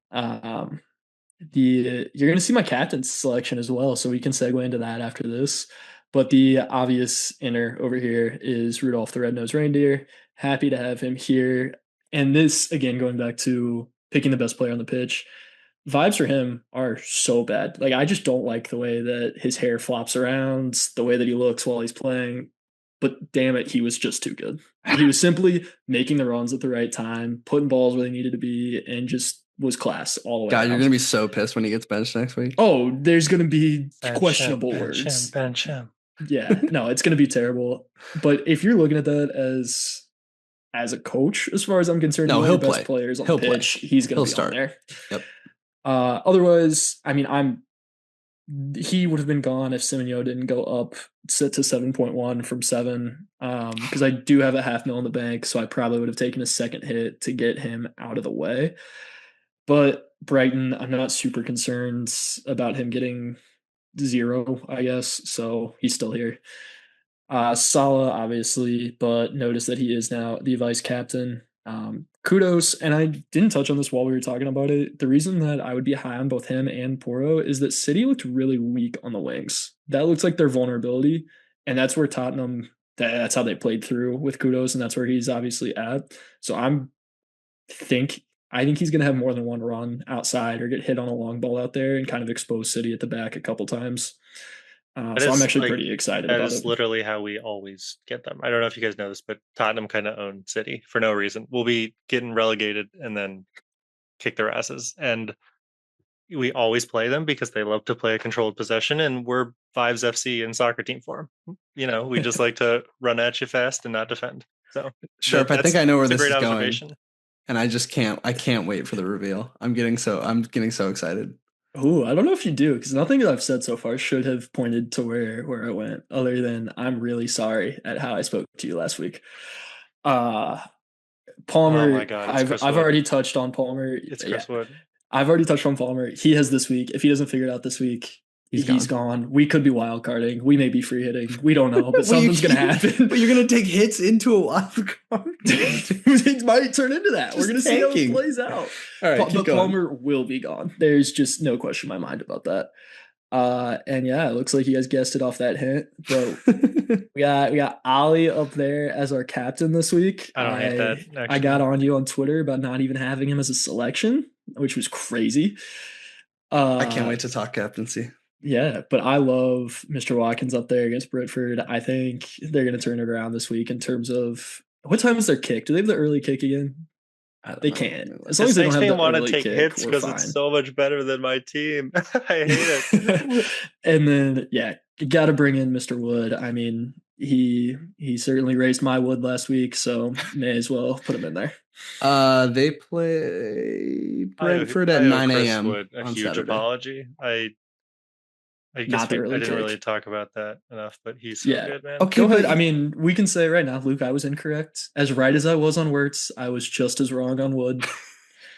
You're going to see my captain's selection as well, so we can segue into that after this. But the obvious inner over here is Rudolph the Red-Nosed Reindeer. Happy to have him here. And this, again, going back to picking the best player on the pitch, vibes for him are so bad. Like, I just don't like the way that his hair flops around, the way that he looks while he's playing. But damn it, he was just too good. He was simply making the runs at the right time, putting balls where they needed to be, and just was class all the way. God, around. you're gonna be so pissed when he gets benched next week. Oh, there's gonna be bench questionable him, words. bench him. Yeah, no, it's gonna be terrible. But if you're looking at that as a coach, as far as I'm concerned, No, one he'll of the best play. players on He'll the pitch, play. he's gonna He'll be start. on there. Yep. Otherwise, I mean, he would have been gone if Simonio didn't go up to 7.1 from 7. Because I do have a $500,000 in the bank, so I probably would have taken a second hit to get him out of the way. But Brighton, I'm not super concerned about him getting 0, I guess. So he's still here. Salah, obviously, but notice that he is now the vice captain. Kudos, and I didn't touch on this while we were talking about it. The reason that I would be high on both him and Porro is that City looked really weak on the wings. That looks like their vulnerability, and that's where Tottenham. That's how they played through with Kudos, and that's where he's obviously at. So I think he's going to have more than one run outside or get hit on a long ball out there and kind of expose City at the back a couple times. So I'm actually pretty excited about it. That is literally how we always get them. I don't know if you guys know this, but Tottenham kind of own City for no reason. We'll be getting relegated and then kick their asses. And we always play them because they love to play a controlled possession, and we're Fives FC in soccer team form. You know, we just like to run at you fast and not defend. So Sharpe, I think I know where this is going. And I can't wait for the reveal. I'm getting so excited. Oh, I don't know if you do, because nothing that I've said so far should have pointed to where I went, other than I'm really sorry at how I spoke to you last week. Palmer, oh my God, I've already touched on Palmer. It's Chris Wood. I've already touched on Palmer. He has this week. If he doesn't figure it out this week, he's gone. We could be wild carding. We may be free hitting. We don't know, but something's going to happen. But you're going to take hits into a wild card. It might turn into that. We're going to see how it plays out. All right, but Palmer will be gone. There's just no question in my mind about that. And yeah, it looks like you guys guessed it off that hint. But we got Ali up there as our captain this week. I don't hate that. Actually. I got on you on Twitter about not even having him as a selection, which was crazy. I can't wait to talk captaincy. Yeah, but I love Mr. Watkins up there against Brentford. I think they're going to turn it around this week in terms of what time is their kick? Do they have the early kick again? They can't. As long as they don't have the want early to take kick, hits because it's so much better than my team. I hate it. And then you got to bring in Mr. Wood. I mean, he certainly raised my wood last week, so may as well put him in there. They play Brentford at 9 a.m. A huge Saturday. Apology. I guess I didn't really talk about that enough, but he's so good, man. Okay, go ahead. I mean, we can say right now, Luke, I was incorrect. As right as I was on Wirtz, I was just as wrong on Wood.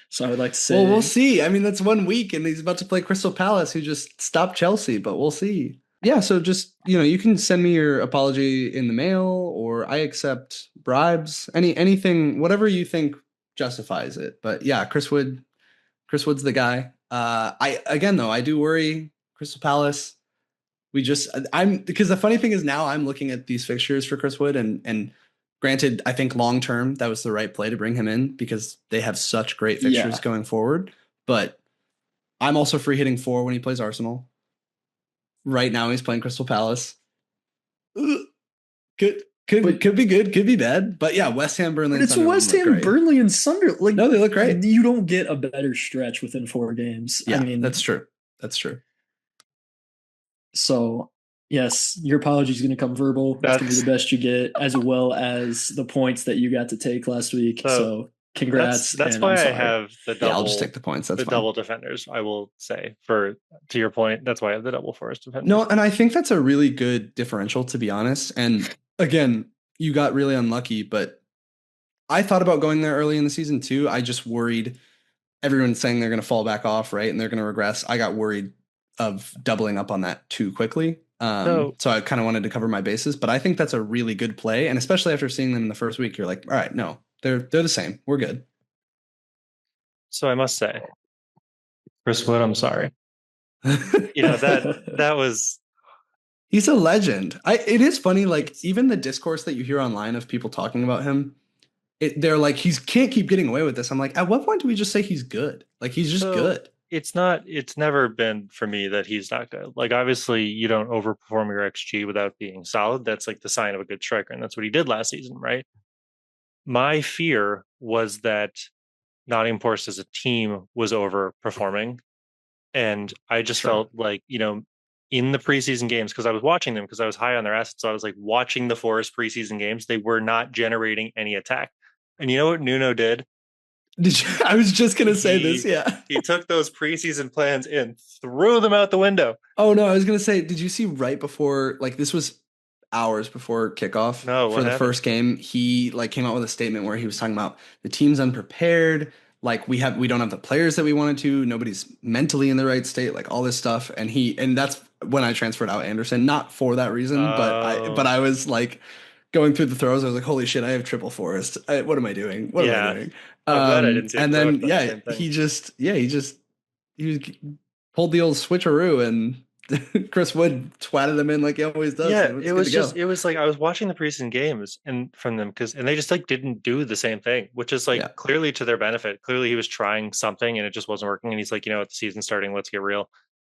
So I would like to say... Well, we'll see. I mean, that's 1 week, and he's about to play Crystal Palace, who just stopped Chelsea, but we'll see. Yeah, so just, you can send me your apology in the mail, or I accept bribes, anything, whatever you think justifies it. But yeah, Chris Wood's the guy. I again though, I do worry Crystal Palace. I'm because the funny thing is now I'm looking at these fixtures for Chris Wood, and granted, I think long term that was the right play to bring him in because they have such great fixtures Yeah. going forward. But I'm also free hitting 4 when he plays Arsenal. Right now he's playing Crystal Palace. Ugh. Could But could be good, could be bad. But yeah, West Ham, Burnley, but and it's Sunderland West look Ham, great. Burnley, and Sunderland. Like, No, they look great. you don't get a better stretch within 4 games. I Yeah, mean, that's true. That's true. so yes, your apology is going to come verbal. That's going to be the best you get, as well as the points that you got to take last week. So congrats, That's and why I'm I sorry. have the double. Yeah, I'll just take the points. That's the fine. double defenders. I will say to your point, that's why I have the double forest defenders. No, and I think that's a really good differential, to be honest. And again, you got really unlucky, but I thought about going there early in the season too. I just worried everyone's saying they're going to fall back off, right? And they're going to regress. I got worried of doubling up on that too quickly. So I kind of wanted to cover my bases, but I think that's a really good play. And especially after seeing them in the first week, you're like, all right, no, they're the same. We're good. So I must say, Chris Wood, I'm sorry. that was. He's a legend. It is funny, like even the discourse that you hear online of people talking about him, they're like, he can't keep getting away with this. I'm like, at what point do we just say he's good? Like he's just good. It's never been for me that he's not good. Like obviously you don't overperform your XG without being solid. That's like the sign of a good striker. And that's what he did last season, right? My fear was that Nottingham Forest as a team was overperforming. And I just felt like, in the preseason games, because I was watching them, because I was high on their assets. So I was like watching the Forest preseason games. They were not generating any attack. And you know what Nuno did? I was just going to say this. Yeah. He took those preseason plans and threw them out the window. Oh, no. I was going to say, did you see right before, like this was hours before kickoff for the first game, he like came out with a statement where he was talking about the team's unprepared. Like we don't have the players that we wanted to. Nobody's mentally in the right state. Like all this stuff, and that's when I transferred out Anderson, not for that reason, but I was like going through the throws. I was like, holy shit, I have triple Forest. What am I doing? What am I doing? I'm glad I didn't see and then he pulled the old switcheroo and Chris Wood twatted them in like he always does. Yeah, it was like I was watching the preseason games and from them and they just like didn't do the same thing, which is like clearly to their benefit. Clearly he was trying something and it just wasn't working. And he's like, the season's starting, let's get real.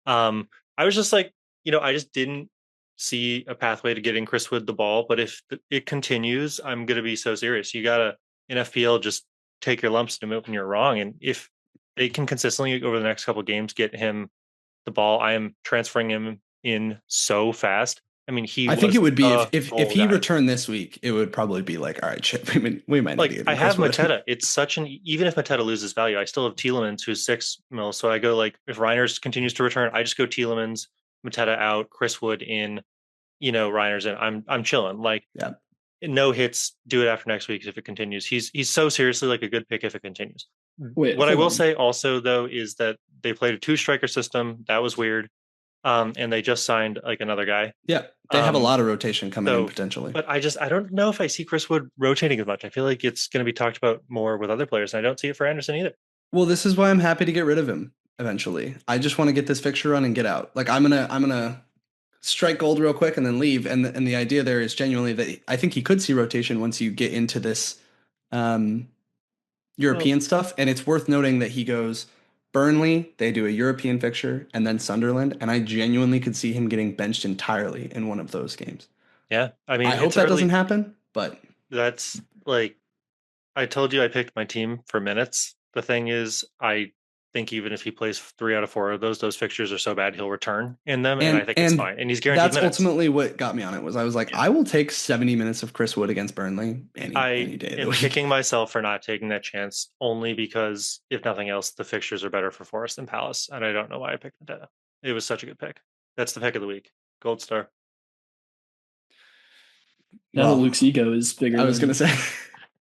I was just like, I just didn't see a pathway to getting Chris Wood the ball. But if it continues, I'm gonna be so serious. You gotta in FPL just take your lumps to admit when you're wrong. And if they can consistently over the next couple of games get him the ball, I am transferring him in so fast. I mean, I think it would be if he returned this week, it would probably be like, all right, shit, we might like need to get I have Mateta. It's such even if Mateta loses value, I still have Tielemans who's 6 mil. So I go like if Reiners continues to return, I just go Tielemans, Mateta out, Chris Wood in, Reiners in. I'm chilling. Like no hits, do it after next week if it continues. He's so seriously like a good pick if it continues. What I will say also though is that they played a 2-striker system. That was weird. And they just signed like another guy. Yeah, they have a lot of rotation coming in potentially. But I don't know if I see Chris Wood rotating as much. I feel like it's going to be talked about more with other players, and I don't see it for Anderson either. Well, this is why I'm happy to get rid of him eventually. I just want to get this fixture run and get out. Like I'm gonna strike gold real quick and then leave. And the idea there is genuinely that I think he could see rotation once you get into this European stuff. And it's worth noting that he goes Burnley, they do a European fixture, and then Sunderland. And I genuinely could see him getting benched entirely in one of those games. Yeah. I mean, I hope that doesn't happen, but that's like, I told you I picked my team for minutes. The thing is, I think even if he plays 3 out of 4 of those fixtures are so bad, he'll return in them. And I think it's fine. And he's guaranteed that's minutes. Ultimately what got me on it was I was like, I will take 70 minutes of Chris Wood against Burnley any day. I'm kicking myself for not taking that chance only because, if nothing else, the fixtures are better for Forest than Palace. And I don't know why I picked Mateta. It was such a good pick. That's the pick of the week. Gold star. Now Luke's ego is bigger. I was going to say.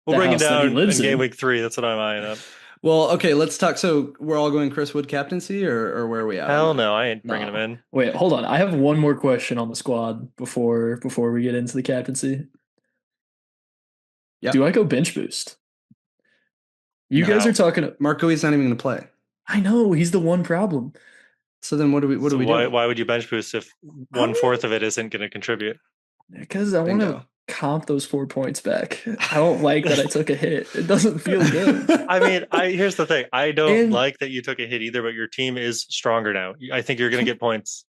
We'll bring it down in game week 3. That's what I'm eyeing up. Well, okay, let's talk. So we're all going Chris Wood captaincy, or where are we at on Hell that? no, I ain't bringing him No. in. Wait, hold on. I have one more question on the squad before we get into the captaincy. Do Yep. I go bench boost? You No. guys are No. talking. Mark Guy's not even going to play. I know he's the one problem. So then what are So we why doing? why would you bench boost if I'm 1/4 of it isn't going to contribute? because I want to Bingo. comp those 4 points back. I don't like that I took a hit. It doesn't feel good. I mean, I here's the thing. I don't And like that you took a hit either, but your team is stronger now. I think you're going to get points.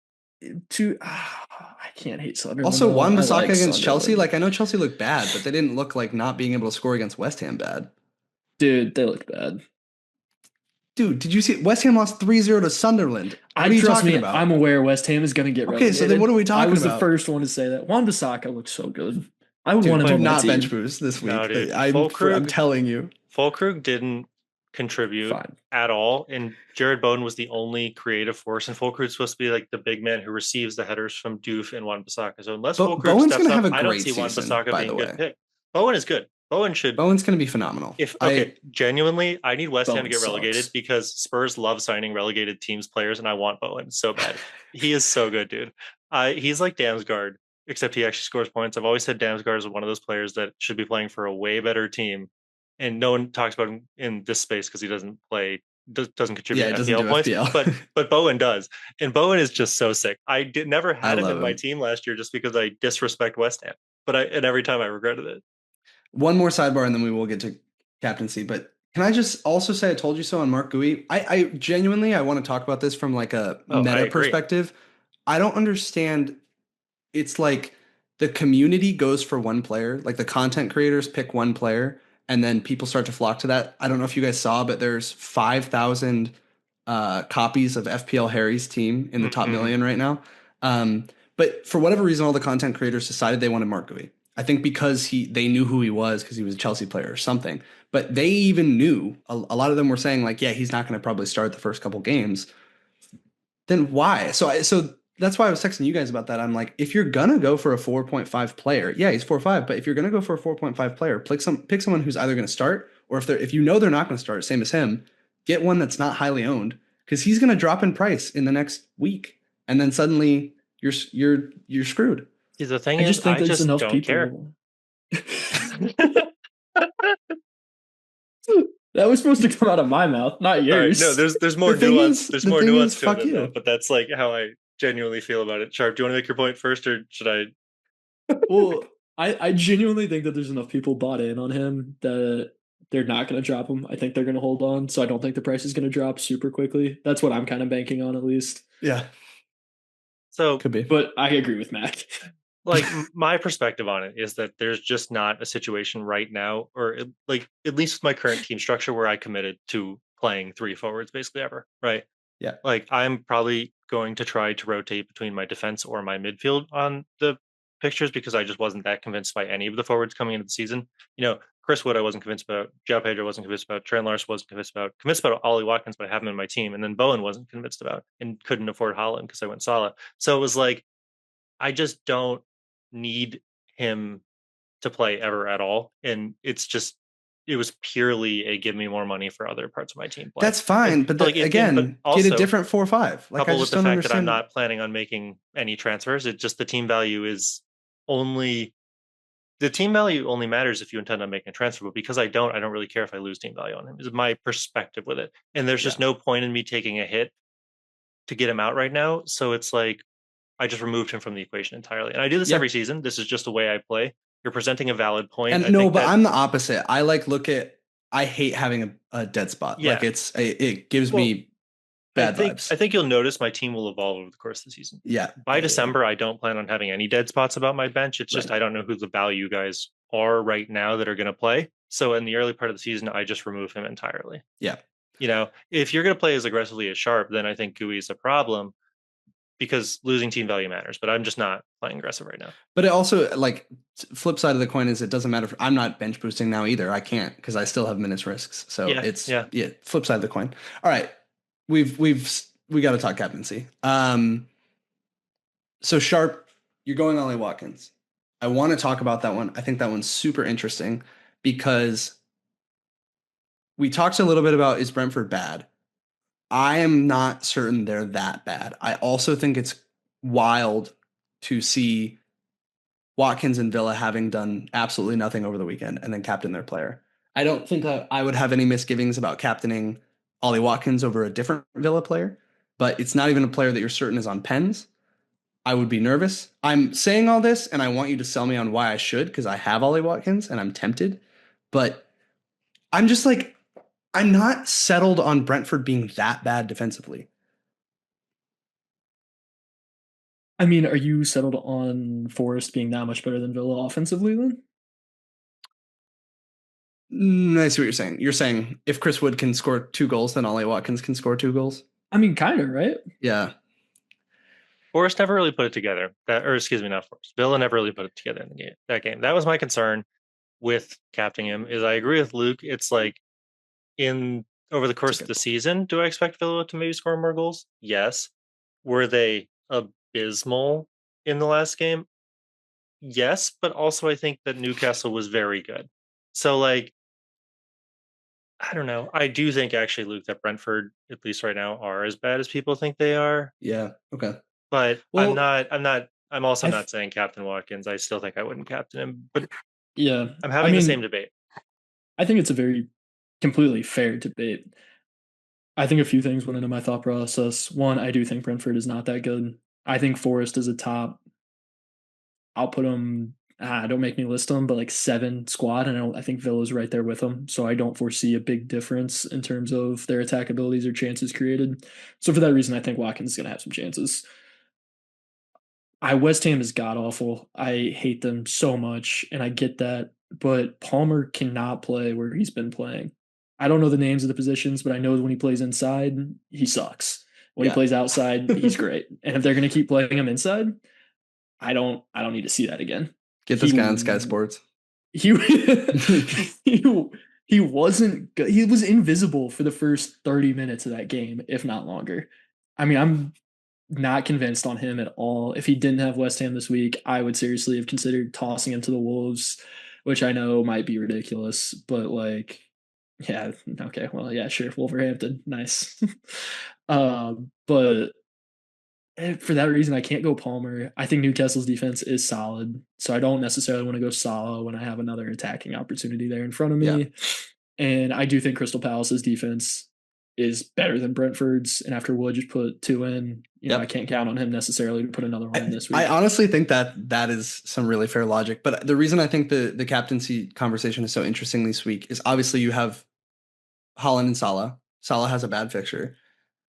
I can't hate Sunderland Also, though. I Wan-Bissaka like against Chelsea. Sunderland. Like, I know Chelsea looked bad, but they didn't look like not being able to score against West Ham bad. Dude, they look bad. Dude, did you see West Ham lost 3-0 to Sunderland? What are you Trust talking me, about? I'm aware West Ham is going to get Okay, so relegated. then what are we I talking was the about? first one to say that. Wan-Bissaka looks so good. I would want Dude, him do on my not bench team. boost this week. No, dude. I'm telling you. Fulkrug didn't contribute Fine. at all, and Jared Bowen was the only creative force. And Fulkrug's supposed to be like the big man who receives the headers from Doof and Wan-Bissaka. So unless But Fulkrug Bowen's steps going to up, have a I don't great see season, Wan-Bissaka by being the a good way. pick. Bowen is good. Bowen should. Bowen's going to be phenomenal. If genuinely, I need West Ham to Bowen get relegated sucks. because Spurs love signing relegated teams players, and I want Bowen so bad. He is so good, dude. He's like Damsgaard, except he actually scores points. I've always said Damsgaard is one of those players that should be playing for a way better team, and no one talks about him in this space because he doesn't play, doesn't Yeah, contribute it doesn't FPL do points. FPL. But Bowen does, and Bowen is just so sick. Never I had him love in my him. team last year just because I disrespect West Ham, and every time I regretted it. One more sidebar, and then we will get to captaincy. But can I just also say I told you so on Mark Gui? I genuinely I want to talk about this from like a Oh, I meta agree. perspective. I don't understand. It's like the community goes for one player, like the content creators pick one player, and then people start to flock to that. I don't know if you guys saw, but there's 5,000 copies of FPL Harry's team in the top Mm-hmm. million right now. But for whatever reason, all the content creators decided they wanted Mark Gui. I think because they knew who he was because he was a Chelsea player or something. But they even knew a lot of them were saying like, yeah, he's not going to probably start the first couple games. Then why? So that's why I was texting you guys about that. I'm like, if you're gonna go for a 4.5 player, yeah, he's 4.5, but if you're gonna go for a 4.5 player, pick someone who's either gonna start, or if you know they're not gonna start, same as him, get one that's not highly owned, because he's gonna drop in price in the next week, and then suddenly you're screwed. See, the thing I is, just think I there's just enough don't care. people. That was supposed to come out of my mouth, not All right, no, yours. there's more The thing nuance. is, There's the more thing nuance is, to it fuck than that, you. but that's like how I genuinely feel about it. Sharp, do you want to make your point first, or should I? Well, I genuinely think that there's enough people bought in on him that they're not going to drop him. I think they're going to hold on. So I don't think the price is going to drop super quickly. That's what I'm kind of banking on, at least. Yeah, So, could be. But I agree with Mac. like, my perspective on it is that there's just not a situation right now, like at least with my current team structure, where I committed to playing three forwards basically ever. Right? Yeah. Like, I'm probably going to try to rotate between my defense or my midfield on the pictures because I just wasn't that convinced by any of the forwards coming into the season. Chris Wood, I wasn't convinced about. Joe Pedro wasn't convinced about. Trent Larson wasn't convinced about. Convinced about Ollie Watkins, but I have him in my team. And then Bowen wasn't convinced about and couldn't afford Holland because I went Salah. So it was like, I just don't need him to play ever at all. And it was purely a give me more money for other parts of my team play. That's fine, but Like, but again, get a also different 4.5. Like I coupled with just the don't fact that I'm understand. not planning on making any transfers, the team value is only the team value only matters if you intend on making a transfer. But because I don't really care if I lose team value on him. Is my perspective with it. And there's Yeah. just no point in me taking a hit to get him out right now. So it's like I just removed him from the equation entirely. And I do this Yeah. every season. This is just the way I play. You're presenting a valid point. And I no, think but that I'm the opposite. I hate having a dead spot. yeah. Like it gives me bad vibes. I think you'll notice my team will evolve over the course of the season. Yeah. By Yeah. December, I don't plan on having any dead spots about my bench. It's just Right. I don't know who the value guys are right now that are going to play. So in the early part of the season, I just remove him entirely. Yeah. If you're going to play as aggressively as Sharp, then I think GUI is a problem because losing team value matters. But I'm just not playing aggressive right now. But it also like flip side of the coin is it doesn't matter. I'm not bench boosting now either. I can't because I still have minutes risks. So it's flip side of the coin. All right, we got to talk captaincy. So Sharp, you're going Ollie Watkins. I want to talk about that one. I think that one's super interesting because we talked a little bit about, is Brentford bad? I am not certain they're that bad. I also think it's wild to see Watkins and Villa having done absolutely nothing over the weekend and then captain their player. I don't think that I would have any misgivings about captaining Ollie Watkins over a different Villa player, but it's not even a player that you're certain is on pens. I would be nervous. I'm saying all this and I want you to sell me on why I should because I have Ollie Watkins and I'm tempted, but I'm just like, I'm not settled on Brentford being that bad defensively. I mean, are you settled on Forest being that much better than Villa offensively then? I see what you're saying. You're saying if Chris Wood can score 2 goals, then Ollie Watkins can score 2 goals. I mean, kind of, right? Yeah. Forrest never really put it together. Or excuse me, not Forrest. Villa never really put it together in that game. That was my concern with captaining him. Is I agree with Luke. It's like in over the course of the season, do I expect Villa to maybe score more goals? Yes. Were they abysmal in the last game? Yes, but also I think that Newcastle was very good. So like I don't know. I do think actually, Luke, that Brentford, at least right now, are as bad as people think they are. Yeah. Okay. But I'm Well, not. I'm not. I'm also I not saying Captain Watkins. I still think I wouldn't captain him. But yeah. I'm I having the same mean, debate. I think it's a very completely fair debate. I think a few things went into my thought process. One, I do think Brentford is not that good. I think Forest is a top. I'll put them. Don't make me list them, but like 7 squad, and I think Villa's right there with them. So I don't foresee a big difference in terms of their attack abilities or chances created. So for that reason, I think Watkins is going to have some chances. West Ham is god awful. I hate them so much, and I get that. But Palmer cannot play where he's been playing. I don't know the names of the positions, but I know when he plays inside, he sucks. When he yeah. plays outside, he's great. And if they're going to keep playing him inside, I don't need to see that again. Get this He guy on Sky Sports. he he wasn't good. He was invisible for the first 30 minutes of that game, if not longer. I mean, I'm not convinced on him at all. If he didn't have West Ham this week, I would seriously have considered tossing him to the Wolves, which I know might be ridiculous, but like, yeah, okay, well, yeah, sure, Wolverhampton, nice. But for that reason, I can't go Palmer. I think Newcastle's defense is solid, so I don't necessarily want to go Salah when I have another attacking opportunity there in front of Yeah. me. And I do think Crystal Palace's defense is better than Brentford's. And after Wood just put 2 in, I Yep. can't count on him necessarily to put another one in this I week. honestly think that is some really fair logic. But the reason I think the captaincy conversation is so interesting this week is obviously you have Holland and Salah. Salah has a bad fixture.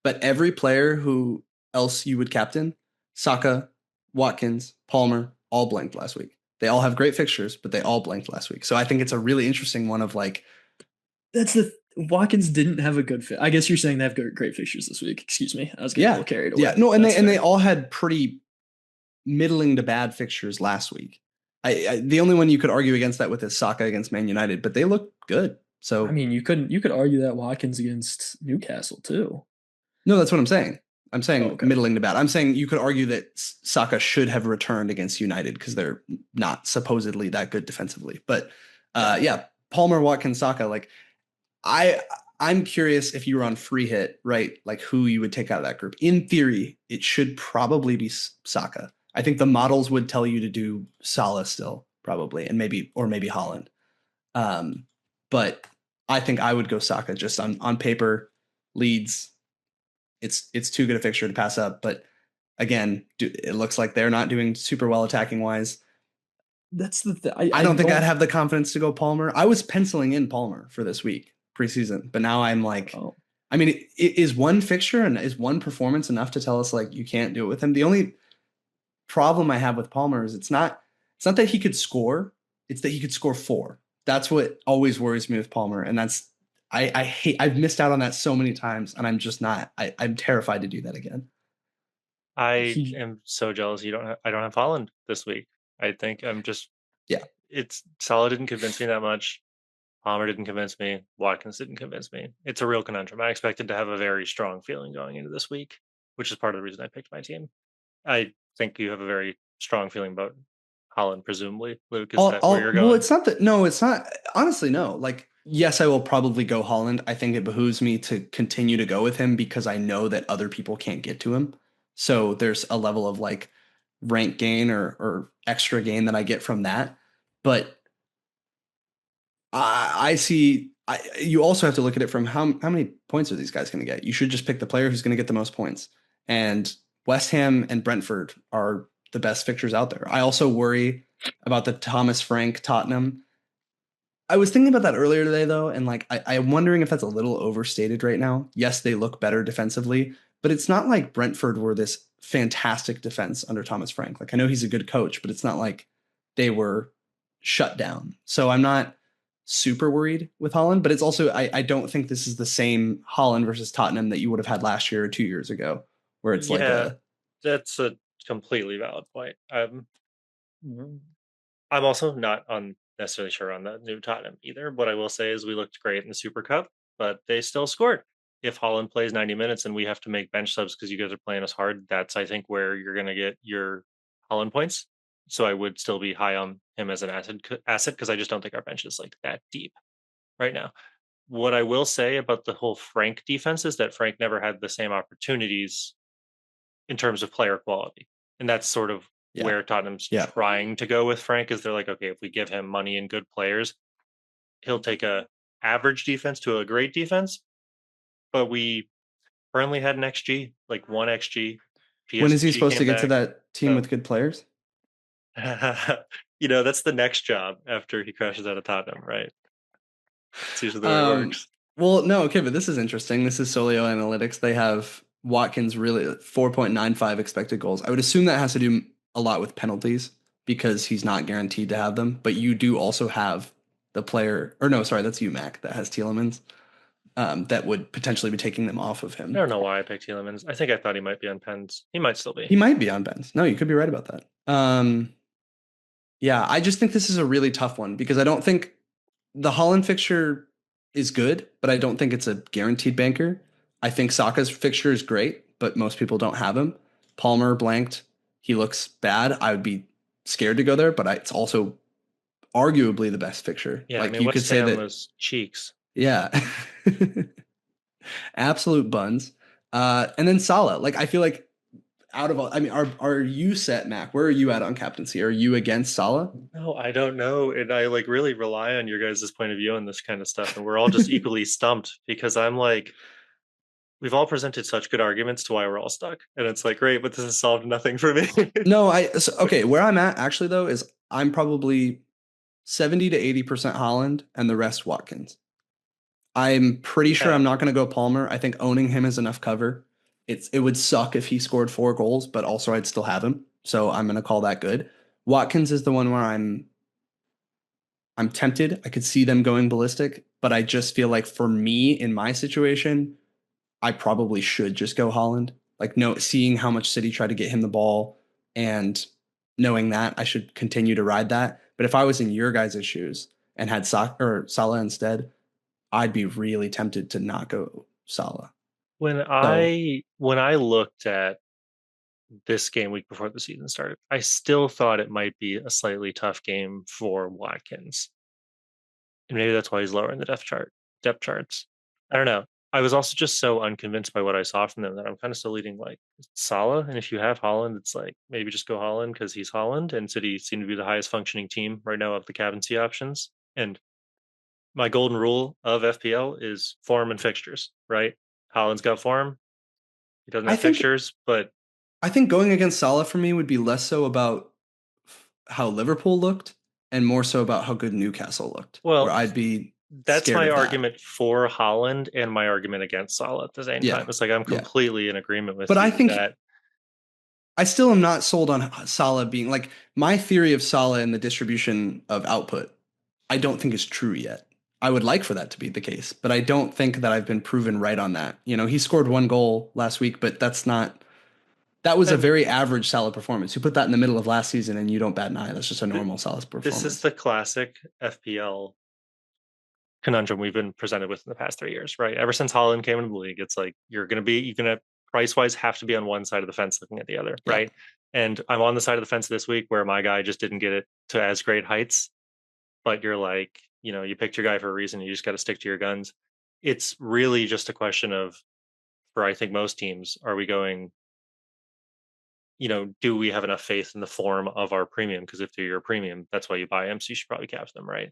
But every player who else you would captain, Saka, Watkins, Palmer, all blanked last week. They all have great fixtures, but they all blanked last week. So I think it's a really interesting one of like, That's the Watkins didn't have a good fit. I guess you're saying they have great fixtures this week. Excuse me, I was getting a little carried away. Yeah, no, and That's they fair. all had pretty middling to bad fixtures last week. The only one you could argue against that with is Saka against Man United, but they look good. So I mean, you could argue that Watkins against Newcastle too. no, that's what I'm saying. I'm Oh, saying okay. middling to bad. I'm saying you could argue that Saka should have returned against United because they're not supposedly that good defensively. But yeah, Palmer, Watkins, Saka. Like I, I'm curious if you were on free hit, right? Like who you would take out of that group. In theory, it should probably be Saka. I think the models would tell you to do Salah still probably, and maybe Holland. But I think I would go Saka just on paper. Leads, it's too good a fixture to pass up. But again, it looks like they're not doing super well attacking wise. That's the thing. I don't think I'd have the confidence to go Palmer. I was penciling in Palmer for this week preseason, but now I'm like, Oh, I mean, is one fixture and is one performance enough to tell us like you can't do it with him? The only problem I have with Palmer is it's not that he could score, it's that he could score 4. That's what always worries me with Palmer, and that's I hate I've missed out on that so many times, and I'm just not I'm terrified to do that again. I he am so jealous. I don't have Holland this week. I think I'm just. Yeah. It's Salah didn't convince me that much. Palmer didn't convince me. Watkins didn't convince me. It's a real conundrum. I expected to have a very strong feeling going into this week, which is part of the reason I picked my team. I think you have a very strong feeling about Holland, presumably. Luke, is that where you're Well, going? it's not that. No, it's not. Honestly, no. Like yes, I will probably go Holland. I think it behooves me to continue to go with him because I know that other people can't get to him. So there's a level of like rank gain or extra gain that I get from that. But I see. You also have to look at it from how many points are these guys going to get? You should just pick the player who's going to get the most points. And West Ham and Brentford are the best fixtures out there. I also worry about the Thomas Frank Tottenham. I was thinking about that earlier today, though, and like I'm wondering if that's a little overstated right now. Yes, they look better defensively, but it's not like Brentford were this fantastic defense under Thomas Frank. Like I know he's a good coach, but it's not like they were shut down. So I'm not super worried with Holland, but it's also I don't think this is the same Holland versus Tottenham that you would have had last year or 2 years ago, where it's like Yeah, a that's a completely valid point. I'm also not on necessarily sure on the new Tottenham either. What I will say is we looked great in the Super Cup, but they still scored. If Holland plays 90 minutes and we have to make bench subs because you guys are playing us hard, that's I think where you're going to get your Holland points. So I would still be high on him as an asset because I just don't think our bench is like that deep right now. What I will say about the whole Frank defense is that Frank never had the same opportunities in terms of player quality. And that's sort of yeah, where Tottenham's yeah. trying to go with Frank is they're like, okay, if we give him money and good players, he'll take a average defense to a great defense. But we currently had an XG, like one XG. When is he PSG supposed to came get to back. that team So with good players? that's the next job after he crashes out of Tottenham, right? It's usually the way it Um, works. well, no, okay, but this is interesting. This is Solio Analytics. They have Watkins really 4.95 expected goals. I would assume that has to do a lot with penalties because he's not guaranteed to have them. But you do also have the player, or no, sorry, that's UMac that has Tielemans, that would potentially be taking them off of I him. don't know why I picked Tielemans. I think I thought he might be on pens. He might still be. He might be on Ben's. No, you could be right about that. Yeah, I just think this is a really tough one because I don't think the Holland fixture is good, but I don't think it's a guaranteed banker. I think Saka's fixture is great, but most people don't have him. Palmer blanked. He looks bad. I would be scared to go there, but it's also arguably the best fixture. Yeah, I Like mean, you could West say Ham that, was cheeks. yeah, absolute buns. And then Salah. Like I feel like out of all, I mean, are you set, Mac? Where are you at on captaincy? Are you against Salah? No, I don't know. And I like really rely on your guys' point of view on this kind of stuff. And we're all just equally stumped because I'm like, we've all presented such good arguments to why we're all stuck. And it's like, great, but this has solved nothing for me. No, okay. Where I'm at actually though is I'm probably 70 to 80% Holland and the rest Watkins. I'm pretty sure Yeah. I'm not going to go Palmer. I think owning him is enough cover. It would suck if he scored 4 goals, but also I'd still have him. So I'm going to call that good. Watkins is the one where I'm tempted. I could see them going ballistic, but I just feel like for me in my situation, I probably should just go Holland. Like no, seeing how much City tried to get him the ball and knowing that I should continue to ride that. But if I was in your guys' shoes and had Salah instead, I'd be really tempted to not go Salah. When So I looked at this game week before the season started, I still thought it might be a slightly tough game for Watkins. And maybe that's why he's lower in the depth charts. I don't know. I was also just so unconvinced by what I saw from them that I'm kind of still leading like Salah. And if you have Holland, it's like maybe just go Holland because he's Holland. And City seem to be the highest functioning team right now of the captaincy options. And my golden rule of FPL is form and fixtures, right? Holland's got form. He doesn't I have think fixtures, but I think going against Salah for me would be less so about how Liverpool looked and more so about how good Newcastle looked, where well, I'd be that's scared my of that. argument for Holland and my argument against Salah at the same time. Yeah. It's like I'm Yeah. completely in agreement with But I you think that I still am not sold on Salah being like my theory of Salah and the distribution of output. I don't think is true yet. I would like for that to be the case, but I don't think that I've been proven right on that. You know, he scored 1 goal last week, but that was a and very average Salah performance. You put that in the middle of last season and you don't bat an eye. That's just a th- normal Salah this is performance. the classic FPL conundrum we've been presented with in the past 3 years, right? Ever since Holland came into the league, it's like you're gonna price wise have to be on one side of the fence looking at the other, Yeah. right? And I'm on the side of the fence this week where my guy just didn't get it to as great heights, but you're like, you picked your guy for a reason. You just got to stick to your guns. It's really just a question of, for I think most teams, are we going, do we have enough faith in the form of our premium? Because if they're your premium, that's why you buy them. So you should probably capture them, right?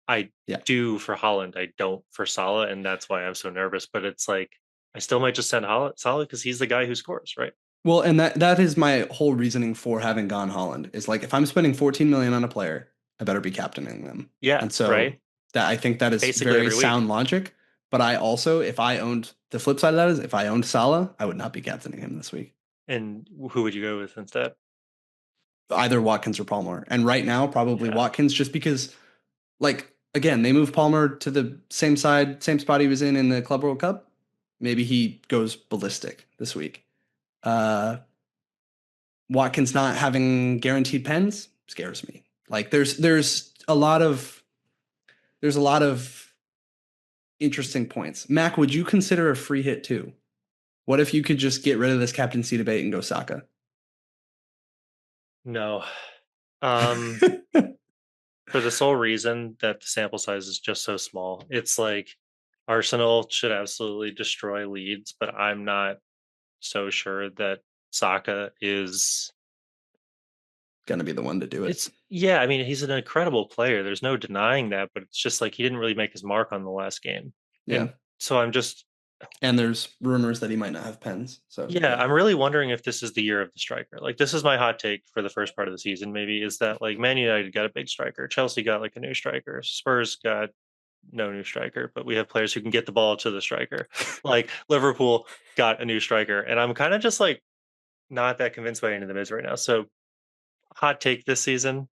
I Yeah. do for Holland. I don't for Salah, and that's why I'm so nervous. But it's like I still might just send Salah because he's the guy who scores, right? Well, and that is my whole reasoning for having gone Holland is like if I'm spending 14 million on a player, I better be captaining them. Yeah, And so right. that I think that is Basically very every week. sound logic. But I also, if I owned the flip side of that is if I owned Salah, I would not be captaining him this week. And who would you go with instead? Either Watkins or Palmer. And right now, probably Yeah. Watkins, just because, like, again, they moved Palmer to the same spot he was in the Club World Cup. Maybe he goes ballistic this week. Watkins not having guaranteed pens scares me. Like there's a lot of interesting points. Mac, would you consider a free hit too? What if you could just get rid of this captaincy debate and go Saka? No. For the sole reason that the sample size is just so small. It's like Arsenal should absolutely destroy Leeds, but I'm not so sure that Saka is Gonna be the one to do it. I mean, he's an incredible player. There's no denying that, but it's just like he didn't really make his mark on the last game. Yeah. And so I'm just And there's rumors that he might not have pens. So yeah, I'm really wondering if this is the year of the striker. Like this is my hot take for the first part of the season, maybe, is that like Man United got a big striker, Chelsea got like a new striker, Spurs got no new striker, but we have players who can get the ball to the striker. Like Liverpool got a new striker, and I'm kind of just like not that convinced by any of them is right now. So hot take this season,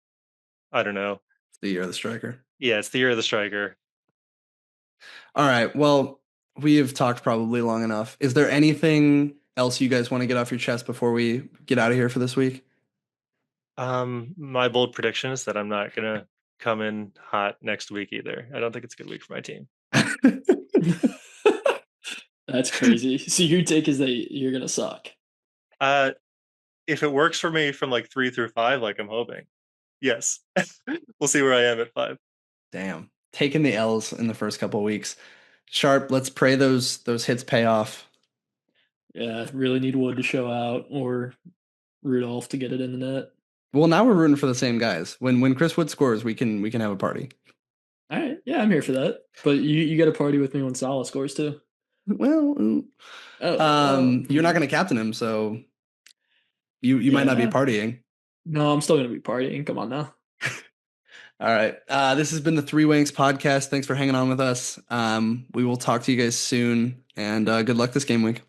I don't know. It's the year of the striker. Yeah, it's the year of the striker. All right. Well, we have talked probably long enough. Is there anything else you guys want to get off your chest before we get out of here for this week? My bold prediction is that I'm not gonna come in hot next week either. I don't think it's a good week for my team. That's crazy. So your take is that you're gonna suck. If it works for me from like 3 through 5, like I'm hoping, yes. We'll see where I am at 5. Damn, taking the L's in the first couple of weeks. Sharpe, let's pray those hits pay off. Yeah, really need Wood to show out or Rudolph to get it in the net. Well, now we're rooting for the same guys. When Chris Wood scores, we can have a party. All right, yeah, I'm here for that. But you got to party with me when Salah scores too. Well, you're not going to captain him, so you might not be partying. No, I'm still going to be partying. Come on now. All right. This has been the Three Wanks podcast. Thanks for hanging on with us. We will talk to you guys soon, and good luck this game week.